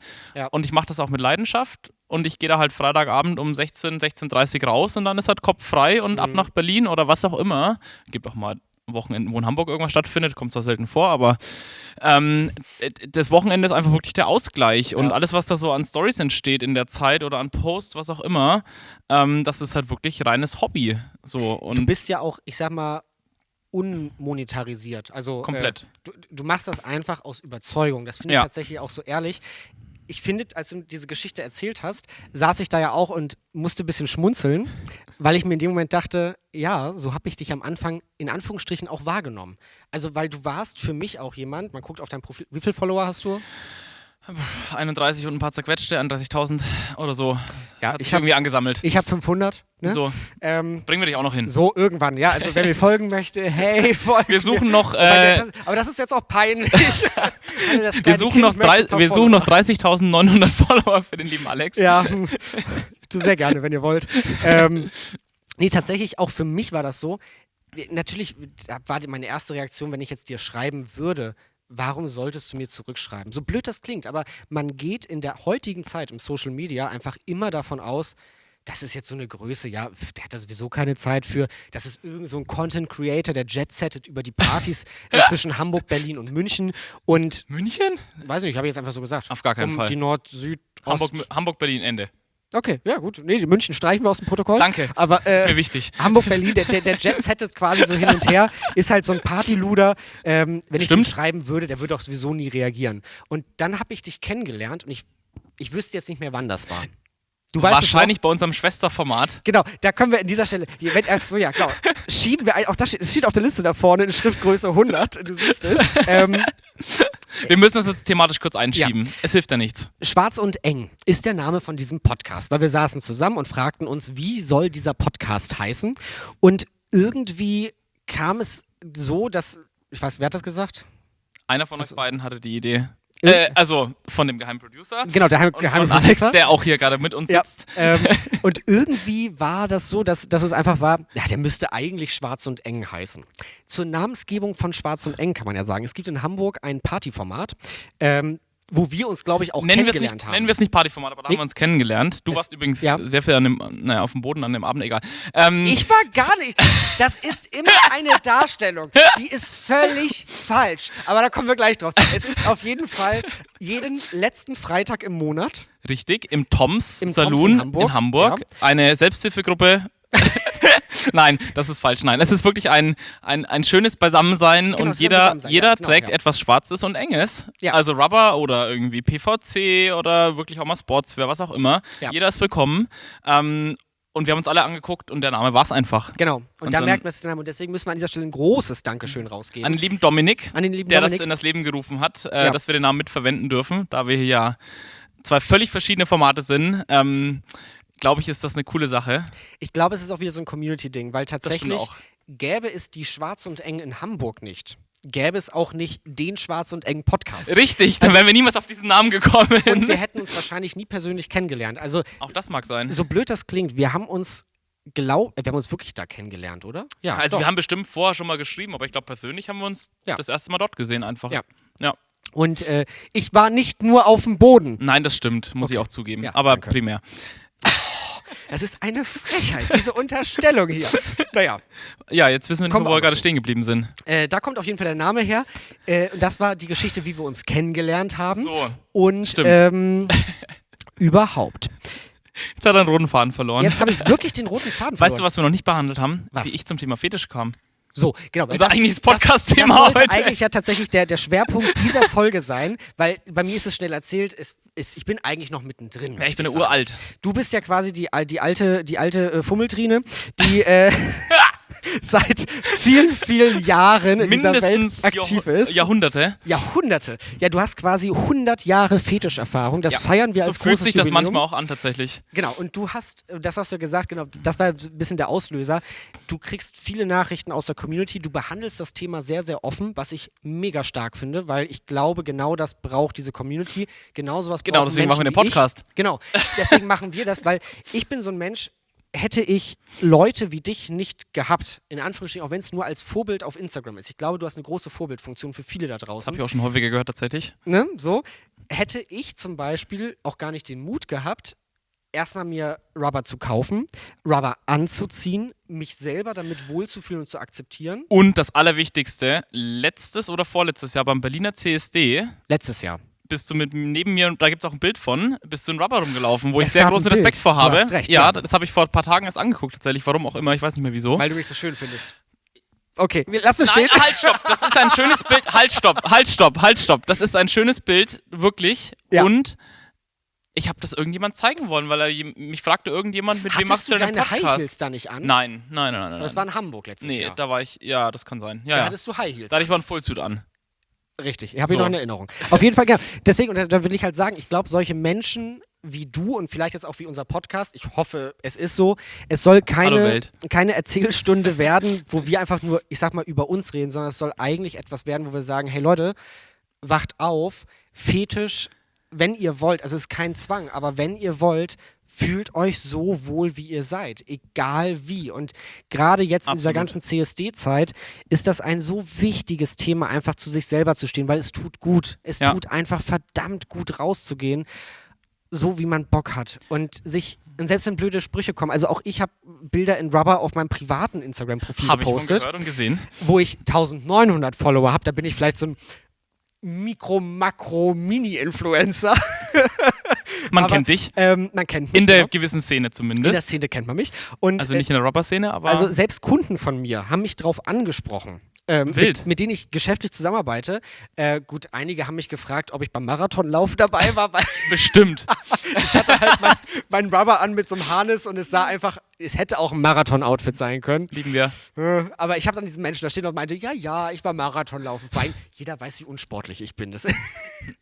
und ich mache das auch mit Leidenschaft und ich gehe da halt Freitagabend um 16:30 Uhr raus und dann ist halt Kopf frei und ab nach Berlin oder was auch immer. Gibt auch mal Wochenenden, wo in Hamburg irgendwas stattfindet, kommt zwar selten vor, aber das Wochenende ist einfach wirklich der Ausgleich und alles, was da so an Storys entsteht in der Zeit oder an Posts, was auch immer, das ist halt wirklich reines Hobby. So, und Du bist ja auch, ich sag mal, unmonetarisiert. Also komplett. Du machst das einfach aus Überzeugung. Das finde ich tatsächlich auch so ehrlich. Ich finde, als du diese Geschichte erzählt hast, saß ich da ja auch und musste ein bisschen schmunzeln, weil ich mir in dem Moment dachte, ja, so habe ich dich am Anfang in Anführungsstrichen auch wahrgenommen. Also, weil du warst für mich auch jemand, man guckt auf dein Profil, wie viele Follower hast du? 31 und ein paar zerquetschte, 31.000 oder so. Ja, Hat sich irgendwie angesammelt. Ich habe 500. Ne? So, bringen wir dich auch noch hin. So, irgendwann, ja. Also, wer mir folgen möchte, hey, folgt Wir suchen mir. noch... Aber das ist jetzt auch peinlich. wir suchen noch 30.900 Follower für den lieben Alex. Ja, du sehr gerne, wenn ihr wollt. Nee, tatsächlich, auch für mich war das so. Natürlich war meine erste Reaktion, wenn ich jetzt dir schreiben würde, warum solltest du mir zurückschreiben? So blöd das klingt, aber man geht in der heutigen Zeit im Social Media einfach immer davon aus, das ist jetzt so eine Größe, ja, der hat da sowieso keine Zeit für. Das ist irgend so ein Content Creator, der jet-settet über die Partys zwischen Hamburg, Berlin und München. Und München? weiß nicht, habe ich jetzt einfach so gesagt. Auf gar keinen Fall. Die Nord, Süd, Ost. Hamburg, Berlin, Ende. Okay, ja gut. Nee, die München streichen wir aus dem Protokoll. Danke, aber, ist mir wichtig. Hamburg, Berlin, der jet-settet quasi so hin und her, ist halt so ein Partyluder. Wenn ich dem schreiben würde, der würde auch sowieso nie reagieren. Und dann habe ich dich kennengelernt und ich wüsste jetzt nicht mehr, wann das war. Du weißt wahrscheinlich bei unserem Schwesterformat. Genau, da können wir in dieser Stelle, ja genau, schieben wir, auch das steht auf der Liste da vorne in Schriftgröße 100, du siehst es. Wir müssen das jetzt thematisch kurz einschieben. Es hilft ja nichts. Schwarz und eng ist der Name von diesem Podcast, weil wir saßen zusammen und fragten uns, wie soll dieser Podcast heißen? Und irgendwie kam es so, dass, ich weiß, wer hat das gesagt? Einer von euch beiden hatte die Idee. Also von dem Geheimproducer. Genau, der Geheimproducer. Von Alex, der auch hier gerade mit uns sitzt. Und irgendwie war das so, dass es einfach war, ja, der müsste eigentlich Schwarz und eng heißen. Zur Namensgebung von Schwarz und eng kann man ja sagen. Es gibt in Hamburg ein Partyformat, wo wir uns, glaube ich, auch kennengelernt haben. Nennen wir es nicht Partyformat, aber da haben wir uns kennengelernt. Du warst übrigens sehr viel auf dem Boden an dem Abend, egal. Ich war gar nicht. Das ist immer eine Darstellung. Die ist völlig falsch. Aber da kommen wir gleich drauf. Es ist auf jeden Fall jeden letzten Freitag im Monat. Richtig, im Toms Saloon in Hamburg. Ja. Eine Selbsthilfegruppe. Nein, das ist falsch. Nein, es ist wirklich ein schönes Beisammensein und jeder trägt etwas Schwarzes und Enges. Ja. Also Rubber oder irgendwie PVC oder wirklich auch mal Sportswear, was auch immer. Ja. Jeder ist willkommen. Und wir haben uns alle angeguckt und der Name war es einfach. Genau. Und da merkt man es den Namen. Und deswegen müssen wir an dieser Stelle ein großes Dankeschön rausgeben. An den lieben Dominik, der das in das Leben gerufen hat, dass wir den Namen mitverwenden dürfen, da wir hier ja 2 völlig verschiedene Formate sind. Glaube ich, ist das eine coole Sache. Ich glaube, es ist auch wieder so ein Community-Ding, weil tatsächlich gäbe es die Schwarz und eng in Hamburg nicht. Gäbe es auch nicht den Schwarz und eng Podcast. Richtig, dann wären wir niemals auf diesen Namen gekommen. Und wir hätten uns wahrscheinlich nie persönlich kennengelernt. Also, auch das mag sein. So blöd das klingt, wir haben uns wirklich da kennengelernt, oder? Ja. Also wir haben bestimmt vorher schon mal geschrieben, aber ich glaube persönlich haben wir uns das erste Mal dort gesehen einfach. Ja. Und ich war nicht nur auf dem Boden. Nein, das stimmt, muss ich auch zugeben. Ja, aber primär. Das ist eine Frechheit, diese Unterstellung hier. Naja. Ja, jetzt wissen wir nicht, wo wir gerade stehen geblieben sind. Da kommt auf jeden Fall der Name her. Und das war die Geschichte, wie wir uns kennengelernt haben. So. Und überhaupt. Jetzt hat er einen roten Faden verloren. Jetzt habe ich wirklich den roten Faden verloren. Weißt du, was wir noch nicht behandelt haben? Was? Wie ich zum Thema Fetisch kam. So, genau. Unser eigentliches Podcast-Thema heute. Das sollte eigentlich ja tatsächlich der Schwerpunkt dieser Folge sein, weil bei mir ist es schnell erzählt, ich bin eigentlich noch mittendrin. Ja, ich bin ja uralt. Du bist ja quasi die alte Fummeltrine, die seit vielen, vielen Jahren in dieser Welt aktiv ist. Jahrhunderte. Jahrhunderte. Ja, du hast quasi 100 Jahre Fetischerfahrung. Das feiern wir als großes Jubiläum. So fühlt sich das manchmal auch an, tatsächlich. Genau, und das hast du gesagt, genau, das war ein bisschen der Auslöser. Du kriegst viele Nachrichten aus der Community, du behandelst das Thema sehr, sehr offen, was ich mega stark finde, weil ich glaube, genau das braucht diese Community. Genau sowas brauchen Genau, deswegen Menschen machen wir den Podcast. Genau, deswegen machen wir das, weil ich bin so ein Mensch, hätte ich Leute wie dich nicht gehabt, in Anführungsstrichen, auch wenn es nur als Vorbild auf Instagram ist. Ich glaube, du hast eine große Vorbildfunktion für viele da draußen. Das habe ich auch schon häufiger gehört, tatsächlich. Ne? So, hätte ich zum Beispiel auch gar nicht den Mut gehabt, erstmal mir Rubber zu kaufen, Rubber anzuziehen, mich selber damit wohlzufühlen und zu akzeptieren. Und das Allerwichtigste, letztes oder vorletztes Jahr beim Berliner CSD. Letztes Jahr. Bist du neben mir, und da gibt es auch ein Bild von, bist du in Rubber rumgelaufen, wo ich sehr großen Respekt vor habe. Du hast recht, ja, das habe ich vor ein paar Tagen erst angeguckt, tatsächlich. Warum auch immer, ich weiß nicht mehr wieso. Weil du mich so schön findest. Okay, lass mich stehen. Nein, halt, stopp, das ist ein schönes Bild. Halt, stopp. Das ist ein schönes Bild, wirklich. Ja. Und ich habe das irgendjemand zeigen wollen, weil mich fragte irgendjemand, mit wem machst du denn einen Podcast? Hattest du deine High Heels da nicht an? Nein. Das war in Hamburg letztes Jahr. Nee, da war ich, ja, das kann sein. Ja. Da hattest du High Heels. Da hatte ich mal einen Fullsuit an. Richtig, ich habe ihn noch in Erinnerung. Auf jeden Fall, genau. Deswegen, und da will ich halt sagen, ich glaube, solche Menschen wie du und vielleicht jetzt auch wie unser Podcast, ich hoffe, es ist so, es soll keine Erzählstunde werden, wo wir einfach nur, ich sag mal, über uns reden, sondern es soll eigentlich etwas werden, wo wir sagen, hey Leute, wacht auf, Fetisch, wenn ihr wollt, also es ist kein Zwang, aber wenn ihr wollt, fühlt euch so wohl, wie ihr seid, egal wie. Und gerade jetzt in dieser ganzen CSD-Zeit ist das ein so wichtiges Thema, einfach zu sich selber zu stehen, weil es tut gut. Es tut einfach verdammt gut, rauszugehen, so wie man Bock hat. Und selbst wenn blöde Sprüche kommen, also auch ich habe Bilder in Rubber auf meinem privaten Instagram-Profil gepostet. Habe ich schon gehört und gesehen. Wo ich 1900 Follower habe, da bin ich vielleicht so ein Mikro-Makro-Mini-Influencer. Man kennt dich. Man kennt mich. In der gewissen Szene zumindest. In der Szene kennt man mich. Und, also nicht in der Rubber-Szene, aber... Also selbst Kunden von mir haben mich drauf angesprochen. Mit denen ich geschäftlich zusammenarbeite. Gut, einige haben mich gefragt, ob ich beim Marathonlauf dabei war. Bestimmt. Ich hatte halt mein Rubber an mit so einem Harness und es hätte auch ein Marathon-Outfit sein können. Lieben wir. Aber ich habe dann diesen Menschen da stehen und meinte, ja, ich war Marathonlaufen. Vor allem, jeder weiß, wie unsportlich ich bin.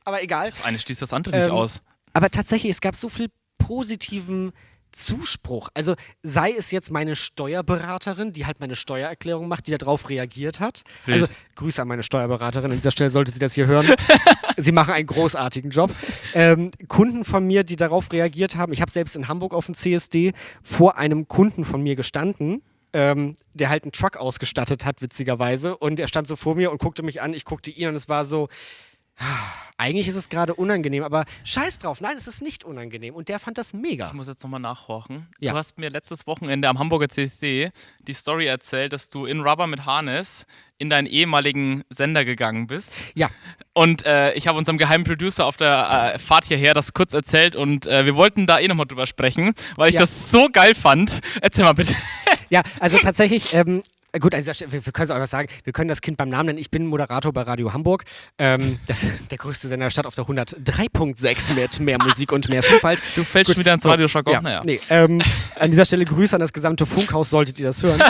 Aber egal. Das eine schließt das andere nicht aus. Aber tatsächlich, es gab so viel positiven Zuspruch. Also sei es jetzt meine Steuerberaterin, die halt meine Steuererklärung macht, die darauf reagiert hat. Wild. Also Grüße an meine Steuerberaterin. An dieser Stelle sollte sie das hier hören. Sie machen einen großartigen Job. Kunden von mir, die darauf reagiert haben. Ich habe selbst in Hamburg auf dem CSD vor einem Kunden von mir gestanden, der halt einen Truck ausgestattet hat, witzigerweise. Und er stand so vor mir und guckte mich an. Ich guckte ihn und es war so... Eigentlich ist es gerade unangenehm, aber scheiß drauf. Nein, es ist nicht unangenehm. Und der fand das mega. Ich muss jetzt nochmal nachhorchen. Ja. Du hast mir letztes Wochenende am Hamburger CSD die Story erzählt, dass du in Rubber mit Harness in deinen ehemaligen Sender gegangen bist. Ja. Und ich habe unserem geheimen Producer auf der Fahrt hierher das kurz erzählt und wir wollten da nochmal drüber sprechen, weil ich das so geil fand. Erzähl mal bitte. Ja, also tatsächlich... Gut, also wir können es auch was sagen. Wir können das Kind beim Namen nennen. Ich bin Moderator bei Radio Hamburg. Das ist der größte Sender der Stadt auf der 103.6 mit mehr Musik und mehr Vielfalt. Du fällst wieder ins Radiojargon. Ja, naja. Nee, an dieser Stelle Grüße an das gesamte Funkhaus, solltet ihr das hören.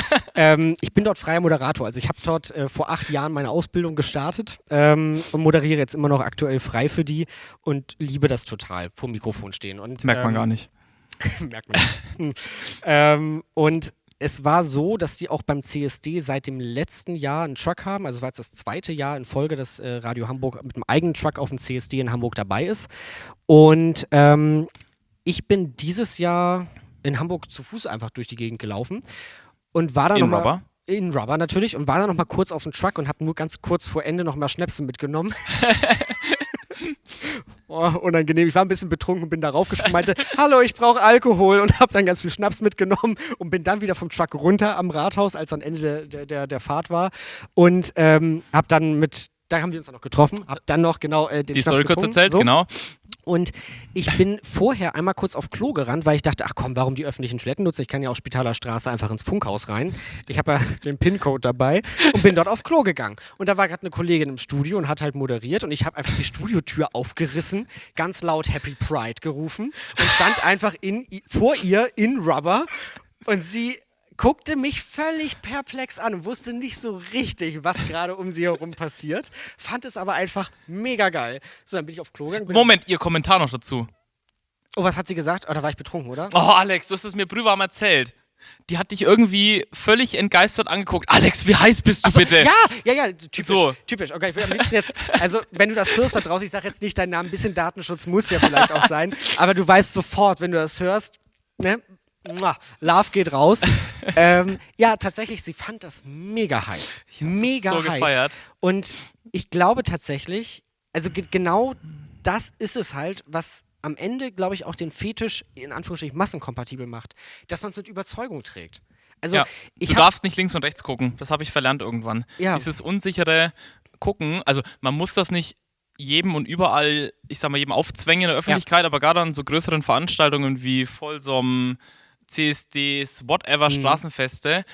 Ich bin dort freier Moderator. Also ich habe dort vor 8 Jahren meine Ausbildung gestartet und moderiere jetzt immer noch aktuell frei für die und liebe das total, vor dem Mikrofon stehen. Und, merkt man gar nicht. Merkt man nicht. Und es war so, dass die auch beim CSD seit dem letzten Jahr einen Truck haben. Also es war jetzt das 2. Jahr in Folge, dass Radio Hamburg mit einem eigenen Truck auf dem CSD in Hamburg dabei ist. Und ich bin dieses Jahr in Hamburg zu Fuß einfach durch die Gegend gelaufen und war dann in Rubber? In Rubber natürlich und war dann nochmal kurz auf dem Truck und habe nur ganz kurz vor Ende nochmal Schnäpse mitgenommen. Oh, unangenehm. Ich war ein bisschen betrunken und bin da raufgesprungen, meinte, hallo, ich brauche Alkohol und habe dann ganz viel Schnaps mitgenommen und bin dann wieder vom Truck runter am Rathaus, als am Ende der Fahrt war und habe dann da haben wir uns dann noch getroffen, habe dann noch genau den die Schnaps Story kurz erzählt, so. Genau. Und ich bin vorher einmal kurz auf Klo gerannt, weil ich dachte, ach komm, warum die öffentlichen Toiletten nutzen? Ich kann ja aus Spitaler Straße einfach ins Funkhaus rein. Ich habe ja den PIN-Code dabei und bin dort auf Klo gegangen. Und da war gerade eine Kollegin im Studio und hat halt moderiert und ich habe einfach die Studiotür aufgerissen, ganz laut Happy Pride gerufen und stand einfach vor ihr in Rubber und sie guckte mich völlig perplex an und wusste nicht so richtig, was gerade um sie herum passiert. Fand es aber einfach mega geil. So, dann bin ich auf Klo gegangen. Moment, ihr Kommentar noch dazu. Oh, was hat sie gesagt? Oh, da war ich betrunken, oder? Oh, Alex, du hast es mir brühwarm erzählt. Die hat dich irgendwie völlig entgeistert angeguckt. Alex, wie heiß bist du bitte? Ja, typisch. Okay, ich will am liebsten jetzt, also wenn du das hörst da draußen, ich sage jetzt nicht deinen Namen, ein bisschen Datenschutz muss ja vielleicht auch sein, aber du weißt sofort, wenn du das hörst, ne? Love geht raus. Ja, tatsächlich, sie fand das mega heiß. Mega so heiß. Gefeiert. Und ich glaube tatsächlich, also genau das ist es halt, was am Ende, glaube ich, auch den Fetisch in Anführungsstrichen massenkompatibel macht, dass man es mit Überzeugung trägt. Also Ja, du darfst nicht links und rechts gucken. Das habe ich verlernt irgendwann. Ja. Dieses unsichere Gucken, also man muss das nicht jedem und überall, ich sag mal, jedem aufzwängen in der Öffentlichkeit, aber gerade an so größeren Veranstaltungen wie Folsom, CSDs, whatever, Straßenfeste,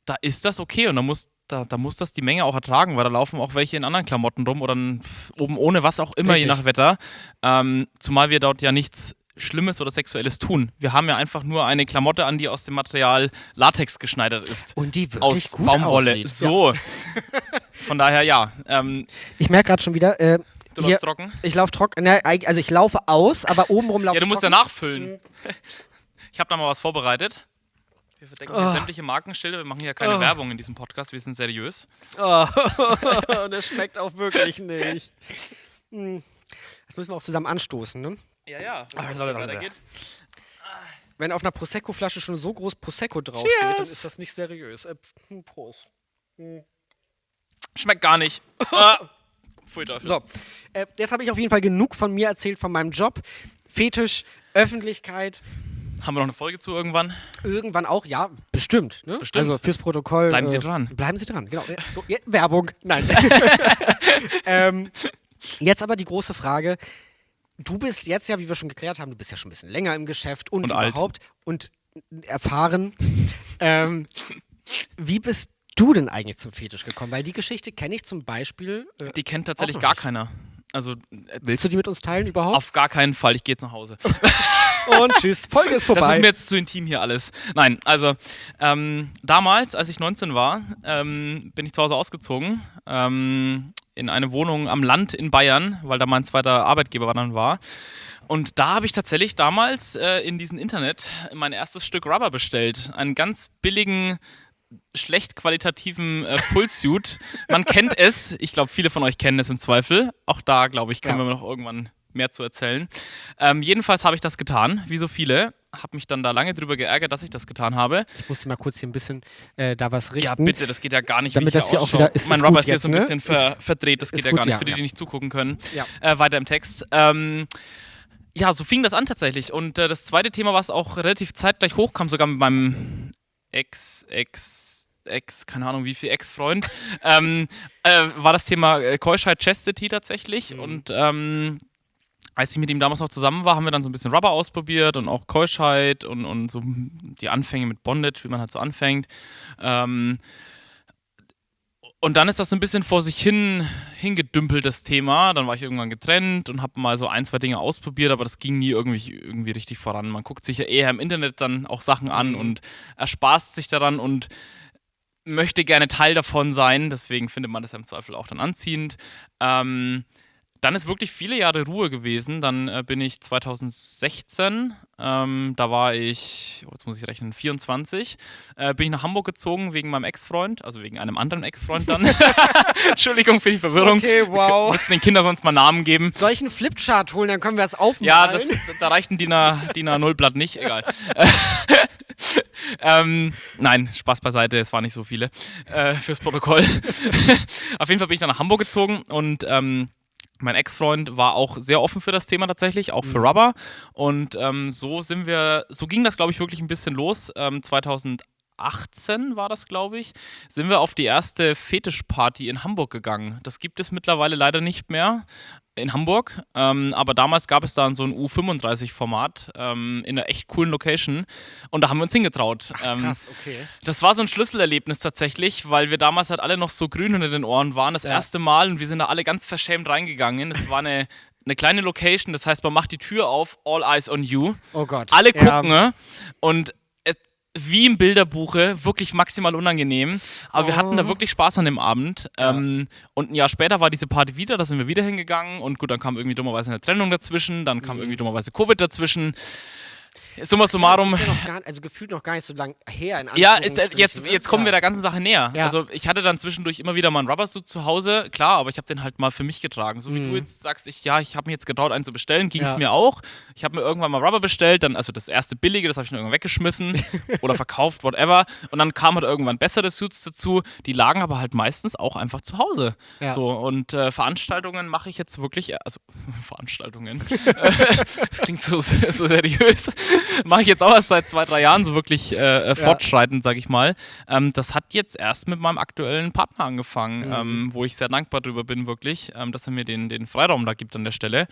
da ist das okay und da muss das die Menge auch ertragen, weil da laufen auch welche in anderen Klamotten rum oder oben ohne, was auch immer, Richtig. je nach Wetter. Zumal wir dort ja nichts Schlimmes oder Sexuelles tun. Wir haben ja einfach nur eine Klamotte an, die aus dem Material Latex geschneidert ist. Und die wirklich aus gut Baumwolle. aussieht. So. Von daher, ja. Ich merke gerade schon wieder, Du läufst trocken? ich laufe trocken, also ich laufe aus, aber obenrum laufe Ja, ich du musst ja trocken. nachfüllen. Ich habe da mal was vorbereitet. Wir verdecken hier sämtliche Markenschilder. Wir machen hier keine Werbung in diesem Podcast. Wir sind seriös. Oh, das schmeckt auch wirklich nicht. Das müssen wir auch zusammen anstoßen, ne? Ja. Weitergeht. Wenn auf einer Prosecco-Flasche schon so groß Prosecco draufsteht, dann ist das nicht seriös. Prost. Schmeckt gar nicht. Pfui Teufel. So, jetzt habe ich auf jeden Fall genug von mir erzählt, von meinem Job. Fetisch, Öffentlichkeit. Haben wir noch eine Folge zu irgendwann? Irgendwann auch, ja, bestimmt. Ne? Bestimmt. Also fürs Protokoll. Bleiben Sie dran. Bleiben Sie dran, genau. So, Werbung, nein. Jetzt aber die große Frage. Du bist jetzt ja, wie wir schon geklärt haben, du bist ja schon ein bisschen länger im Geschäft und überhaupt und erfahren. Wie bist du denn eigentlich zum Fetisch gekommen? Weil die Geschichte kenne ich zum Beispiel. Die kennt tatsächlich noch gar nicht. keiner. Also Willst du die mit uns teilen überhaupt? auf gar keinen Fall. Ich gehe jetzt nach Hause. Und tschüss, Folge ist vorbei. Das ist mir jetzt zu intim hier alles. Nein, also damals, als ich 19 war, bin ich zu Hause ausgezogen in eine Wohnung am Land in Bayern, weil da mein zweiter Arbeitgeber dann war. Und da habe ich tatsächlich damals in diesem Internet mein erstes Stück Rubber bestellt. Einen ganz billigen, schlecht qualitativen Fullsuit. Man kennt es. Ich glaube, viele von euch kennen es im Zweifel. Auch da, glaube ich, können wir noch irgendwann mehr zu erzählen. Jedenfalls habe ich das getan, wie so viele. Habe mich dann da lange drüber geärgert, dass ich das getan habe. Ich musste mal kurz hier ein bisschen da was richten. Ja, bitte, das geht ja gar nicht, Damit wie ich das hier auch ausschaue. wieder ist. Mein Ist Rubber gut ist hier jetzt, so ein ne? bisschen verdreht, das geht ja gut, gar nicht, ja, für die, ja. die nicht zugucken können. Ja. Weiter im Text. Ja, so fing das an tatsächlich. Und das zweite Thema, was auch relativ zeitgleich hochkam, sogar mit meinem keine Ahnung wie viel Ex-Freund, war das Thema Keuschheit, Chastity tatsächlich. Und als ich mit ihm damals noch zusammen war, haben wir dann so ein bisschen Rubber ausprobiert und auch Keuschheit und so die Anfänge mit Bondage, wie man halt so anfängt. Und dann ist das so ein bisschen vor sich hingedümpelt, das Thema. Dann war ich irgendwann getrennt und habe mal so 1, 2 Dinge ausprobiert, aber das ging nie irgendwie richtig voran. Man guckt sich ja eher im Internet dann auch Sachen an und erspaßt sich daran und möchte gerne Teil davon sein. Deswegen findet man das ja im Zweifel auch dann anziehend. Dann ist wirklich viele Jahre Ruhe gewesen. Dann bin ich 2016, da war ich, jetzt muss ich rechnen, 24, bin ich nach Hamburg gezogen wegen meinem Ex-Freund, also wegen einem anderen Ex-Freund dann. Entschuldigung für die Verwirrung. Okay, wow. Wir müssen den Kindern sonst mal Namen geben. Soll ich einen Flipchart holen, dann können wir das aufmalen? Ja, da reicht ein DIN A0-Blatt nicht, egal. Nein, Spaß beiseite, es waren nicht so viele fürs Protokoll. Auf jeden Fall bin ich dann nach Hamburg gezogen und mein Ex-Freund war auch sehr offen für das Thema tatsächlich, auch für Rubber. Und so ging das, glaube ich, wirklich ein bisschen los. 2018 war das, glaube ich, sind wir auf die erste Fetischparty in Hamburg gegangen. Das gibt es mittlerweile leider nicht mehr in Hamburg, aber damals gab es da so ein U35-Format in einer echt coolen Location und da haben wir uns hingetraut. Ach, krass, okay. Das war so ein Schlüsselerlebnis tatsächlich, weil wir damals halt alle noch so grün hinter den Ohren waren, das erste Mal, und wir sind da alle ganz verschämt reingegangen. Es war eine kleine Location, das heißt, man macht die Tür auf, all eyes on you. Oh Gott. Alle gucken, und wie im Bilderbuche, wirklich maximal unangenehm. Aber wir hatten da wirklich Spaß an dem Abend. Ja. Und ein Jahr später war diese Party wieder, da sind wir wieder hingegangen. Und gut, dann kam irgendwie dummerweise eine Trennung dazwischen, dann kam irgendwie dummerweise Covid dazwischen. Summa summarum. Das ist ja also gefühlt noch gar nicht so lang her. Ja, jetzt kommen wir der ganzen Sache näher. Ja. Also ich hatte dann zwischendurch immer wieder mal einen Rubbersuit zu Hause, klar, aber ich habe den halt mal für mich getragen. So wie du jetzt sagst, ich habe mir jetzt getraut, einen zu bestellen, ging es mir auch. Ich habe mir irgendwann mal Rubber bestellt, dann, also das erste billige, das habe ich dann irgendwann weggeschmissen oder verkauft, whatever. Und dann kamen halt irgendwann bessere Suits dazu, die lagen aber halt meistens auch einfach zu Hause. Ja. So, und Veranstaltungen mache ich jetzt wirklich, also Veranstaltungen, das klingt so seriös. Mache ich jetzt auch erst seit 2-3 Jahren so wirklich fortschreitend, sag ich mal. Das hat jetzt erst mit meinem aktuellen Partner angefangen, wo ich sehr dankbar drüber bin, wirklich, dass er mir den Freiraum da gibt an der Stelle.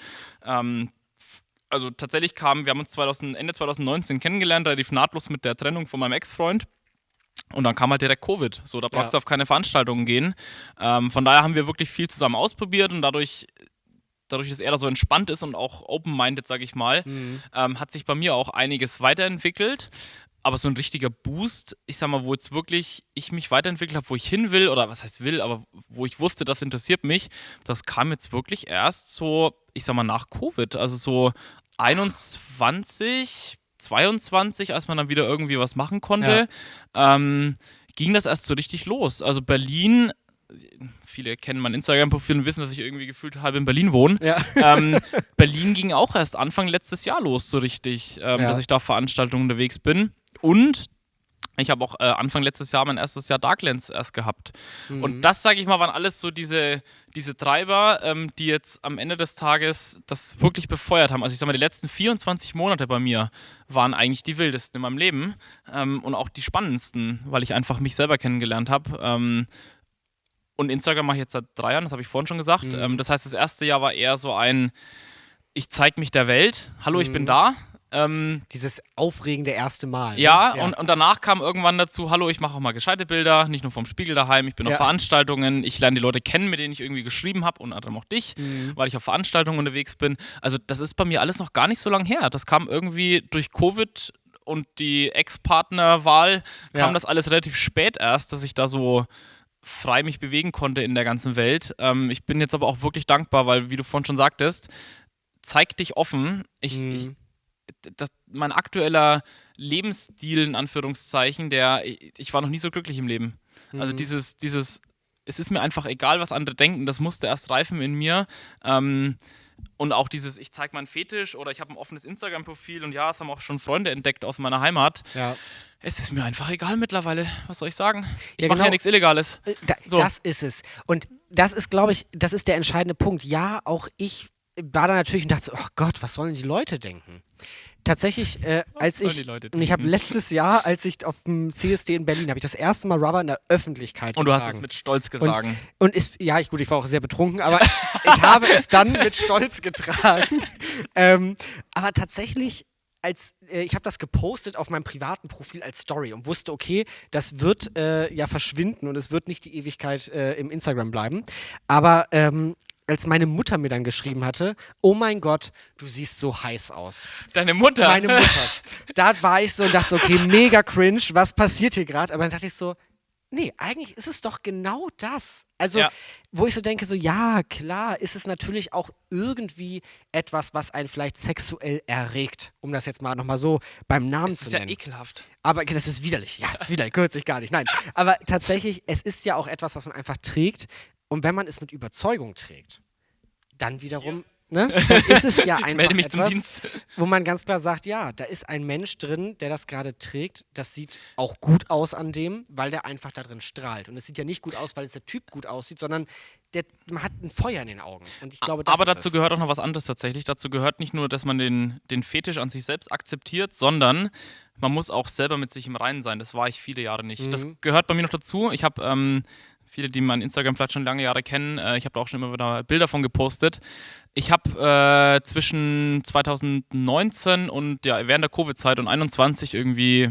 Also tatsächlich wir haben uns Ende 2019 kennengelernt, relativ nahtlos mit der Trennung von meinem Ex-Freund. Und dann kam halt direkt Covid. So, da brauchst du auf keine Veranstaltungen gehen. Von daher haben wir wirklich viel zusammen ausprobiert und dadurch, dass er da so entspannt ist und auch open-minded, sag ich mal, hat sich bei mir auch einiges weiterentwickelt. Aber so ein richtiger Boost, ich sag mal, wo jetzt wirklich ich mich weiterentwickelt habe, wo ich hin will, oder was heißt will, aber wo ich wusste, das interessiert mich, das kam jetzt wirklich erst so, ich sag mal, nach Covid. Also so 21, 22, als man dann wieder irgendwie was machen konnte, ging das erst so richtig los. Also Berlin, viele kennen mein Instagram-Profil und wissen, dass ich irgendwie gefühlt halb in Berlin wohne. Ja. Berlin ging auch erst Anfang letztes Jahr los, so richtig, dass ich da auf Veranstaltungen unterwegs bin. Und ich habe auch Anfang letztes Jahr mein erstes Jahr Darklands erst gehabt. Und das, sage ich mal, waren alles so diese Treiber, die jetzt am Ende des Tages das wirklich befeuert haben. Also ich sag mal, die letzten 24 Monate bei mir waren eigentlich die wildesten in meinem Leben und auch die spannendsten, weil ich einfach mich selber kennengelernt habe. Und Instagram mache ich jetzt seit 3 Jahren, das habe ich vorhin schon gesagt. Das heißt, das erste Jahr war eher so ich zeige mich der Welt. Hallo, ich bin da. Dieses aufregende erste Mal. Ne? Ja. Und danach kam irgendwann dazu, hallo, ich mache auch mal gescheite Bilder, nicht nur vom Spiegel daheim, ich bin auf Veranstaltungen, ich lerne die Leute kennen, mit denen ich irgendwie geschrieben habe, unter anderem auch dich, weil ich auf Veranstaltungen unterwegs bin. Also das ist bei mir alles noch gar nicht so lange her. Das kam irgendwie durch Covid und die Ex-Partnerwahl, kam das alles relativ spät erst, dass ich da so frei mich bewegen konnte in der ganzen Welt. Ich bin jetzt aber auch wirklich dankbar, weil, wie du vorhin schon sagtest, zeig dich offen. Mein aktueller Lebensstil, in Anführungszeichen, ich war noch nie so glücklich im Leben. Also dieses, es ist mir einfach egal, was andere denken, das musste erst reifen in mir. Und auch dieses, ich zeige meinen Fetisch oder ich habe ein offenes Instagram-Profil und ja, es haben auch schon Freunde entdeckt aus meiner Heimat. Ja. Es ist mir einfach egal mittlerweile, was soll ich sagen? Ich mache ja nichts Illegales. Das ist es. Und das ist, glaube ich, das ist der entscheidende Punkt. Ja, auch ich war da natürlich und dachte so, oh Gott, was sollen die Leute denken? Tatsächlich, ich habe letztes Jahr, als ich auf dem CSD in Berlin, habe ich das erste Mal Rubber in der Öffentlichkeit getragen. Und du hast es mit Stolz getragen. Ich war auch sehr betrunken, aber ich habe es dann mit Stolz getragen. Aber tatsächlich, ich habe das gepostet auf meinem privaten Profil als Story und wusste, okay, das wird verschwinden und es wird nicht die Ewigkeit im Instagram bleiben. Aber als meine Mutter mir dann geschrieben hatte, oh mein Gott, du siehst so heiß aus. Deine Mutter? Meine Mutter. Da war ich so und dachte so, okay, mega cringe, was passiert hier gerade? Aber dann dachte ich so, nee, eigentlich ist es doch genau das. Also, wo ich so denke, so ja, klar, ist es natürlich auch irgendwie etwas, was einen vielleicht sexuell erregt, um das jetzt mal nochmal so beim Namen zu nennen. Das ist ja ekelhaft. Aber das ist widerlich, das ist widerlich, kürzlich gar nicht, nein. Aber tatsächlich, es ist ja auch etwas, was man einfach trägt. Und wenn man es mit Überzeugung trägt, dann wiederum, dann ist es ja einfach etwas, wo man ganz klar sagt, ja, da ist ein Mensch drin, der das gerade trägt. Das sieht auch gut aus an dem, weil der einfach da drin strahlt. Und es sieht ja nicht gut aus, weil es der Typ gut aussieht, sondern man hat ein Feuer in den Augen. Und ich glaube, aber dazu gehört auch noch was anderes tatsächlich. Dazu gehört nicht nur, dass man den Fetisch an sich selbst akzeptiert, sondern man muss auch selber mit sich im Reinen sein. Das war ich viele Jahre nicht. Das gehört bei mir noch dazu. Ich habe viele, die mein Instagram vielleicht schon lange Jahre kennen, ich habe da auch schon immer wieder Bilder von gepostet. Ich habe zwischen 2019 und während der Covid-Zeit und 21 irgendwie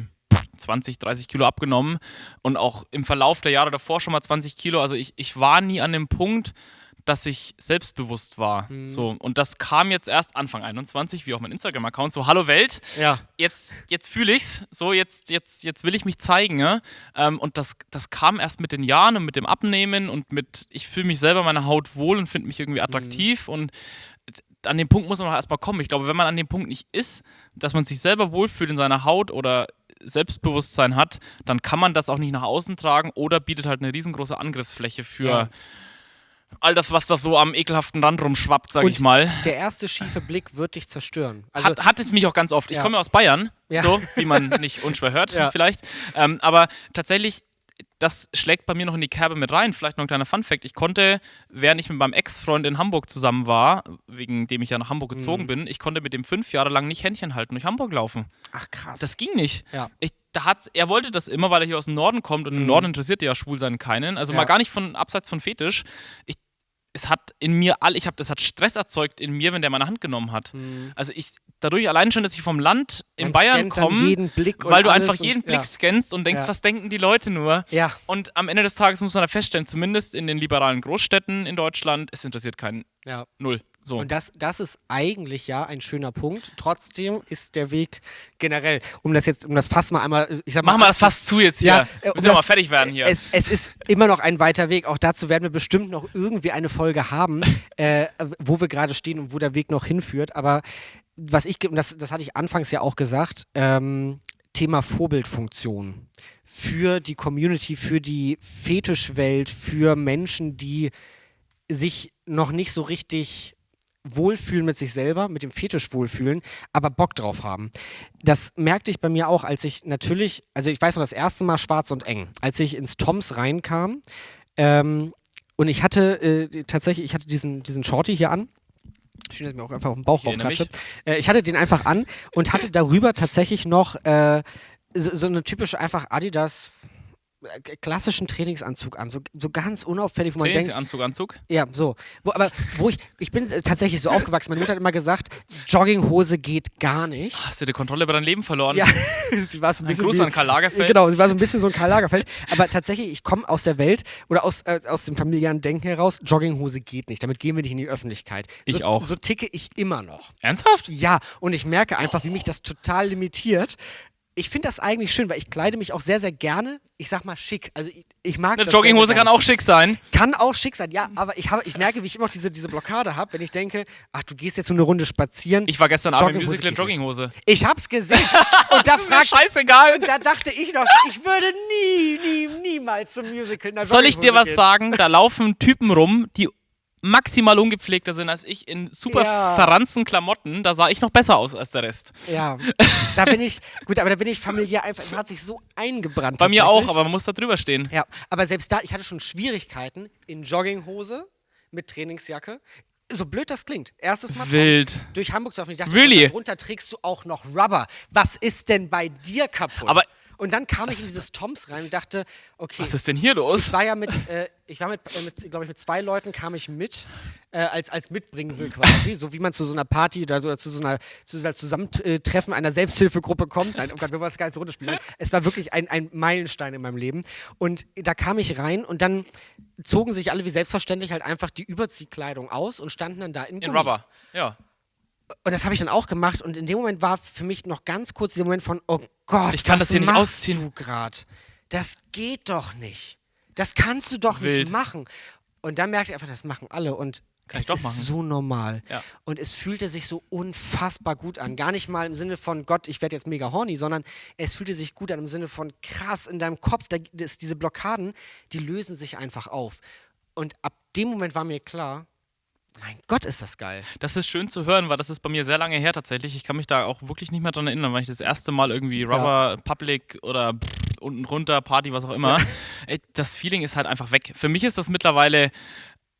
20, 30 Kilo abgenommen und auch im Verlauf der Jahre davor schon mal 20 Kilo. Also ich war nie an dem Punkt, dass ich selbstbewusst war. So. Und das kam jetzt erst Anfang 21, wie auch mein Instagram-Account, so, hallo Welt, jetzt fühle ich's, so, jetzt will ich mich zeigen. Ja? Und das kam erst mit den Jahren und mit dem Abnehmen und ich fühle mich selber meiner Haut wohl und finde mich irgendwie attraktiv und an den Punkt muss man auch erstmal kommen. Ich glaube, wenn man an dem Punkt nicht ist, dass man sich selber wohlfühlt in seiner Haut oder Selbstbewusstsein hat, dann kann man das auch nicht nach außen tragen oder bietet halt eine riesengroße Angriffsfläche für all das, was da so am ekelhaften Rand rumschwappt, sag ich mal. Der erste schiefe Blick wird dich zerstören. Also, hat es mich auch ganz oft. Ich komme ja aus Bayern, so wie man nicht unschwer hört vielleicht. Aber tatsächlich, das schlägt bei mir noch in die Kerbe mit rein. Vielleicht noch ein kleiner Funfact. Ich konnte, während ich mit meinem Ex-Freund in Hamburg zusammen war, wegen dem ich ja nach Hamburg gezogen bin, ich konnte mit dem 5 Jahre lang nicht Händchen halten durch Hamburg laufen. Ach krass. Das ging nicht. Ja. Er wollte das immer, weil er hier aus dem Norden kommt und im Norden interessierte ja Schwulsein keinen. Also mal gar nicht abseits von Fetisch. Das hat Stress erzeugt in mir, wenn der meine Hand genommen hat. Also dadurch allein schon, dass ich vom Land in Bayern komme, weil du einfach jeden Blick scannst und denkst, was denken die Leute nur? Ja. Und am Ende des Tages muss man da feststellen, zumindest in den liberalen Großstädten in Deutschland, es interessiert keinen. Null. So. Und das ist eigentlich ja ein schöner Punkt. Trotzdem ist der Weg generell, um das Fass mal einmal, ich sag mal. Machen wir das Fass zu jetzt hier. Müssen wir mal fertig werden hier. Es ist immer noch ein weiter Weg. Auch dazu werden wir bestimmt noch irgendwie eine Folge haben, wo wir gerade stehen und wo der Weg noch hinführt. Aber das hatte ich anfangs ja auch gesagt, Thema Vorbildfunktion für die Community, für die Fetischwelt, für Menschen, die sich noch nicht so richtig wohlfühlen mit sich selber, mit dem Fetisch wohlfühlen, aber Bock drauf haben. Das merkte ich bei mir auch, als ich natürlich, also ich weiß noch, das erste Mal Schwarz und Eng, als ich ins Toms reinkam und ich hatte diesen Shorty hier an. Schön, dass ich mir auch einfach auf den Bauch raufklatsche. Ich hatte den einfach an und hatte darüber tatsächlich noch so eine typische einfach Adidas klassischen Trainingsanzug an, so ganz unauffällig, wo man denkt... Anzug? Ja, so. Ich bin tatsächlich so aufgewachsen, meine Mutter hat immer gesagt, Jogginghose geht gar nicht. Hast du die Kontrolle über dein Leben verloren? Ja, sie war so ein bisschen... Gruß an Karl Lagerfeld. Genau, sie war so ein bisschen so ein Karl Lagerfeld. Aber tatsächlich, ich komme aus der Welt oder aus dem familiären Denken heraus, Jogginghose geht nicht, damit gehen wir nicht in die Öffentlichkeit. Ich auch. So ticke ich immer noch. Ernsthaft? Ja, und ich merke einfach, wie mich das total limitiert. Ich finde das eigentlich schön, weil ich kleide mich auch sehr, sehr gerne, ich sag mal schick. Also ich mag das. Eine Jogginghose kann auch schick sein. Kann auch schick sein, ja, aber ich merke, wie ich immer noch diese Blockade habe, wenn ich denke, ach, du gehst jetzt so eine Runde spazieren. Ich war gestern Abend im Musical in Jogginghose. Ich hab's gesehen. Und da scheißegal. Und da dachte ich noch, ich würde niemals zum Musical in der Jogginghose Soll ich dir was gehen. sagen? Da laufen Typen rum, die maximal ungepflegter sind als ich in super verranzten Klamotten. Da sah ich noch besser aus als der Rest. Ja, da bin ich familiär einfach, es hat sich so eingebrannt. Bei mir auch, aber man muss da drüber stehen. Ja, aber selbst da, ich hatte schon Schwierigkeiten in Jogginghose mit Trainingsjacke. So blöd das klingt. Erstes Mal wild durch Hamburg zu laufen. Ich dachte, darunter trägst du auch noch Rubber. Was ist denn bei dir kaputt? Und dann kam ich in dieses Toms rein und dachte, okay. Was ist denn hier los? Ich war mit 2 Leuten kam ich mit, als Mitbringsel quasi, so wie man zu so einer Party oder so, zu so einem Zusammentreffen einer Selbsthilfegruppe kommt. Nein, oh Gott, wir wollen das gar nicht so runterspielen. Es war wirklich ein Meilenstein in meinem Leben. Und da kam ich rein und dann zogen sich alle wie selbstverständlich halt einfach die Überziehkleidung aus und standen dann da in Rubber, ja. Und das habe ich dann auch gemacht und in dem Moment war für mich noch ganz kurz dieser Moment von, oh Gott, ich kann das hier nicht ausziehen. Du grad? Das geht doch nicht. Das kannst du doch nicht machen. Und dann merkte ich einfach, das machen alle und es ist so normal. Ja. Und es fühlte sich so unfassbar gut an. Gar nicht mal im Sinne von, Gott, ich werde jetzt mega horny, sondern es fühlte sich gut an im Sinne von, krass, in deinem Kopf, diese Blockaden, die lösen sich einfach auf. Und ab dem Moment war mir klar, mein Gott, ist das geil. Das ist schön zu hören, weil das ist bei mir sehr lange her tatsächlich. Ich kann mich da auch wirklich nicht mehr dran erinnern, weil ich das erste Mal irgendwie Rubber, Public oder unten runter, Party, was auch immer. Ey, das Feeling ist halt einfach weg. Für mich ist das mittlerweile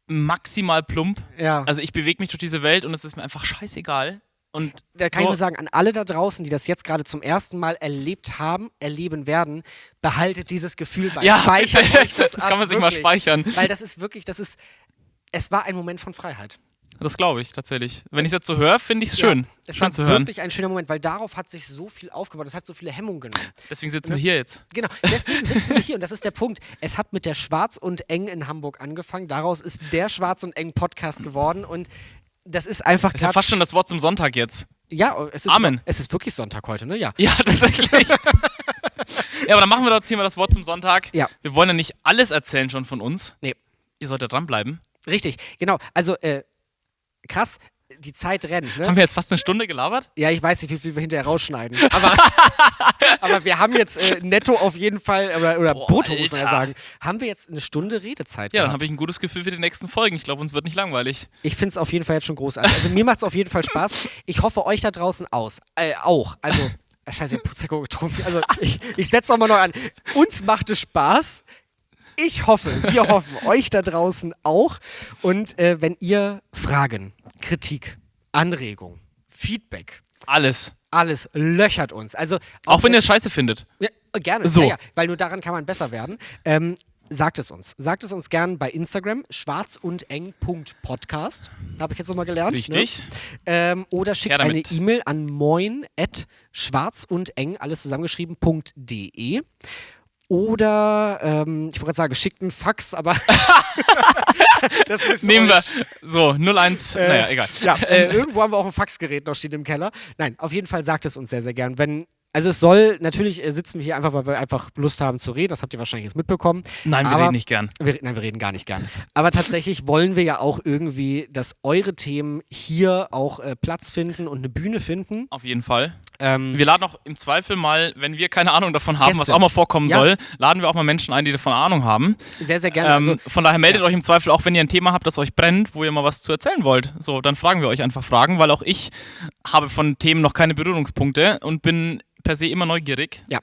maximal plump. Ja. Also ich bewege mich durch diese Welt und es ist mir einfach scheißegal. Und da kann ich nur sagen, an alle da draußen, die das jetzt gerade zum ersten Mal erleben werden, behaltet dieses Gefühl bei. Ja, speichert euch das ab, kann man sich wirklich mal speichern. Weil es war ein Moment von Freiheit. Das glaube ich tatsächlich. Wenn ich es jetzt so höre, finde ich es schön. Es war wirklich ein schöner Moment, weil darauf hat sich so viel aufgebaut. Es hat so viele Hemmungen genommen. Deswegen sitzen wir hier jetzt. Genau, deswegen sitzen wir hier und das ist der Punkt. Es hat mit der Schwarz und Eng in Hamburg angefangen. Daraus ist der Schwarz und Eng Podcast geworden und das ist einfach. Das ist ja fast schon das Wort zum Sonntag jetzt. Ja, Amen. Es ist wirklich Sonntag heute, ne? Ja. Ja, tatsächlich. Ja, aber dann machen wir doch hier mal das Wort zum Sonntag. Ja. Wir wollen ja nicht alles erzählen schon von uns. Nee. Ihr solltet dranbleiben. Richtig, genau. Also, krass, die Zeit rennt, ne? Haben wir jetzt fast eine Stunde gelabert? Ja, ich weiß nicht, wie viel wir hinterher rausschneiden. Aber wir haben jetzt netto auf jeden Fall, oder brutto muss man ja sagen, haben wir jetzt eine Stunde Redezeit Ja, gehabt. dann habe ich ein gutes Gefühl für die nächsten Folgen. Ich glaube, uns wird nicht langweilig. Ich finde es auf jeden Fall jetzt schon großartig. Also mir macht es auf jeden Fall Spaß. Ich hoffe, euch da draußen auch. Also, scheiße, ich hab Prosecco getrunken. Also ich setze nochmal neu an. Uns macht es Spaß. Wir hoffen, euch da draußen auch. Und wenn ihr Fragen, Kritik, Anregung, Feedback, Alles löchert uns. Also Auch wenn ihr es scheiße findet. Ja, gerne, So. ja, weil nur daran kann man besser werden. Sagt es uns. Sagt es uns gern bei Instagram, schwarzundeng.podcast. Habe ich jetzt nochmal gelernt. Richtig. Ne? Oder schickt eine E-Mail an moin@schwarzundeng, alles zusammengeschrieben.de. Oder, ich wollte gerade sagen, schickt einen Fax, aber das Nehmen wir. So, 01, naja, egal. Ja, irgendwo haben wir auch ein Faxgerät noch stehen im Keller. Nein, auf jeden Fall sagt es uns sehr, sehr gern. Also es soll, natürlich sitzen wir hier einfach, weil wir einfach Lust haben zu reden, das habt ihr wahrscheinlich jetzt mitbekommen. Nein, wir reden nicht gern. Wir reden gar nicht gern. Aber tatsächlich wollen wir ja auch irgendwie, dass eure Themen hier auch Platz finden und eine Bühne finden. Auf jeden Fall. Wir laden auch im Zweifel mal, wenn wir keine Ahnung davon haben, Gäste. was auch mal vorkommen soll, laden wir auch mal Menschen ein, die davon Ahnung haben. Sehr, sehr gerne. Von daher meldet euch im Zweifel auch, wenn ihr ein Thema habt, das euch brennt, wo ihr mal was zu erzählen wollt. So, dann fragen wir euch einfach Fragen, weil auch ich habe von Themen noch keine Berührungspunkte und bin per se immer neugierig. Ja.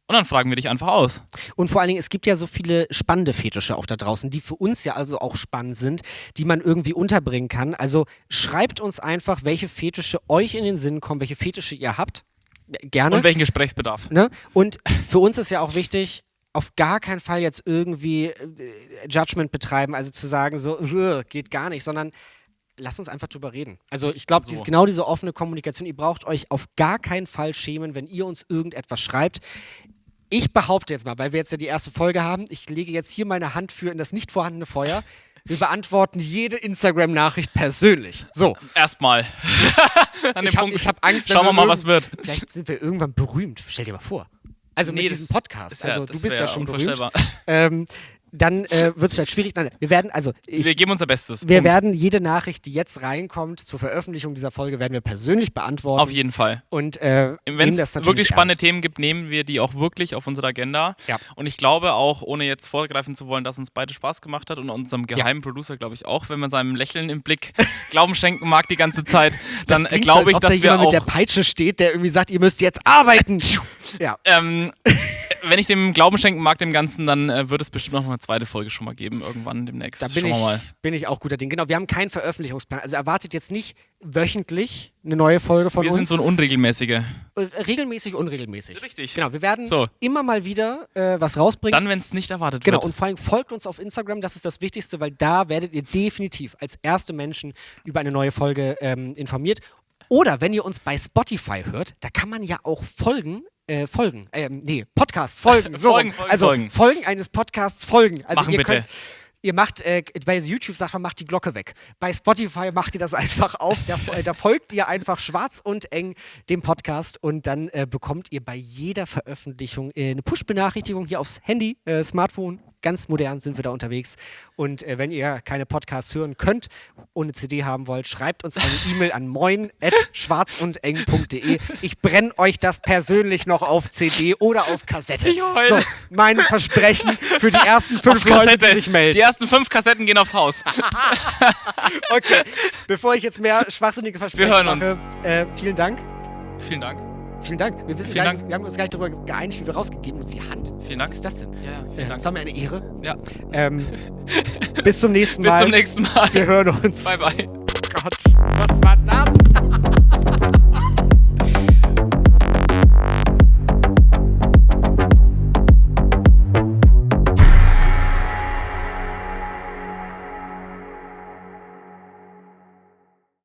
Und dann fragen wir dich einfach aus. Und vor allen Dingen, es gibt ja so viele spannende Fetische auch da draußen, die für uns ja also auch spannend sind, die man irgendwie unterbringen kann. Also schreibt uns einfach, welche Fetische euch in den Sinn kommen, welche Fetische ihr habt. Gerne. Und welchen Gesprächsbedarf. Ne? Und für uns ist ja auch wichtig, auf gar keinen Fall jetzt irgendwie Judgment betreiben, also zu sagen, so, geht gar nicht, sondern lasst uns einfach drüber reden. Also ich glaube, genau diese offene Kommunikation, ihr braucht euch auf gar keinen Fall schämen, wenn ihr uns irgendetwas schreibt. Ich behaupte jetzt mal, weil wir jetzt ja die erste Folge haben, ich lege jetzt hier meine Hand für in das nicht vorhandene Feuer. Wir beantworten jede Instagram-Nachricht persönlich. So. Erstmal. Ich habe Angst, Schauen wir mal, was wird. Vielleicht sind wir irgendwann berühmt. Stell dir mal vor. Also mit diesem Podcast. Also du bist ja schon berühmt. Dann wird es vielleicht schwierig. Nein, wir geben unser Bestes. Wir werden jede Nachricht, die jetzt reinkommt, zur Veröffentlichung dieser Folge, werden wir persönlich beantworten. Auf jeden Fall. Und wenn es wirklich spannende Themen gibt, nehmen wir die auch wirklich auf unsere Agenda. Ja. Und ich glaube auch, ohne jetzt vorgreifen zu wollen, dass uns beide Spaß gemacht hat und unserem geheimen Producer, glaube ich, auch, wenn man seinem Lächeln im Blick Glauben schenken mag die ganze Zeit, dann glaube ich, dass wir jemand auch mit der Peitsche steht, der irgendwie sagt, ihr müsst jetzt arbeiten. Ja. Wenn ich dem Glauben schenken mag, dem Ganzen, dann wird es bestimmt noch eine zweite Folge schon mal geben, irgendwann demnächst. Da bin ich auch guter Ding. Genau, wir haben keinen Veröffentlichungsplan. Also erwartet jetzt nicht wöchentlich eine neue Folge von uns. Wir sind so ein unregelmäßige. Regelmäßig, unregelmäßig. Richtig. Genau, wir werden immer mal wieder was rausbringen. Dann, wenn es nicht erwartet wird. Genau, und vor allem folgt uns auf Instagram, das ist das Wichtigste, weil da werdet ihr definitiv als erste Menschen über eine neue Folge informiert. Oder wenn ihr uns bei Spotify hört, da kann man ja auch Podcasts folgen. Folgen eines Podcasts folgen. Also ihr macht, bei YouTube sagt man, macht die Glocke weg. Bei Spotify macht ihr das einfach auf. Da folgt ihr einfach Schwarz und Eng dem Podcast und dann bekommt ihr bei jeder Veröffentlichung eine Push-Benachrichtigung hier aufs Handy, Smartphone. Ganz modern sind wir da unterwegs. Und wenn ihr keine Podcasts hören könnt und eine CD haben wollt, schreibt uns eine E-Mail an moin@schwarzundeng.de. Ich brenne euch das persönlich noch auf CD oder auf Kassette. So, mein Versprechen für die ersten 5 Leute, die sich melden. Die ersten 5 Kassetten gehen aufs Haus. Okay, bevor ich jetzt mehr schwachsinnige Versprechen mache, vielen Dank. Vielen Dank. Vielen Dank. Wir haben uns gar nicht darüber geeinigt, wie wir rausgegeben uns die Hand. Vielen Dank. Was ist das denn? Ja, vielen Dank. Das war mir eine Ehre. Ja. Bis zum nächsten Mal. Bis zum nächsten Mal. Wir hören uns. Bye, bye. Oh Gott, was war das?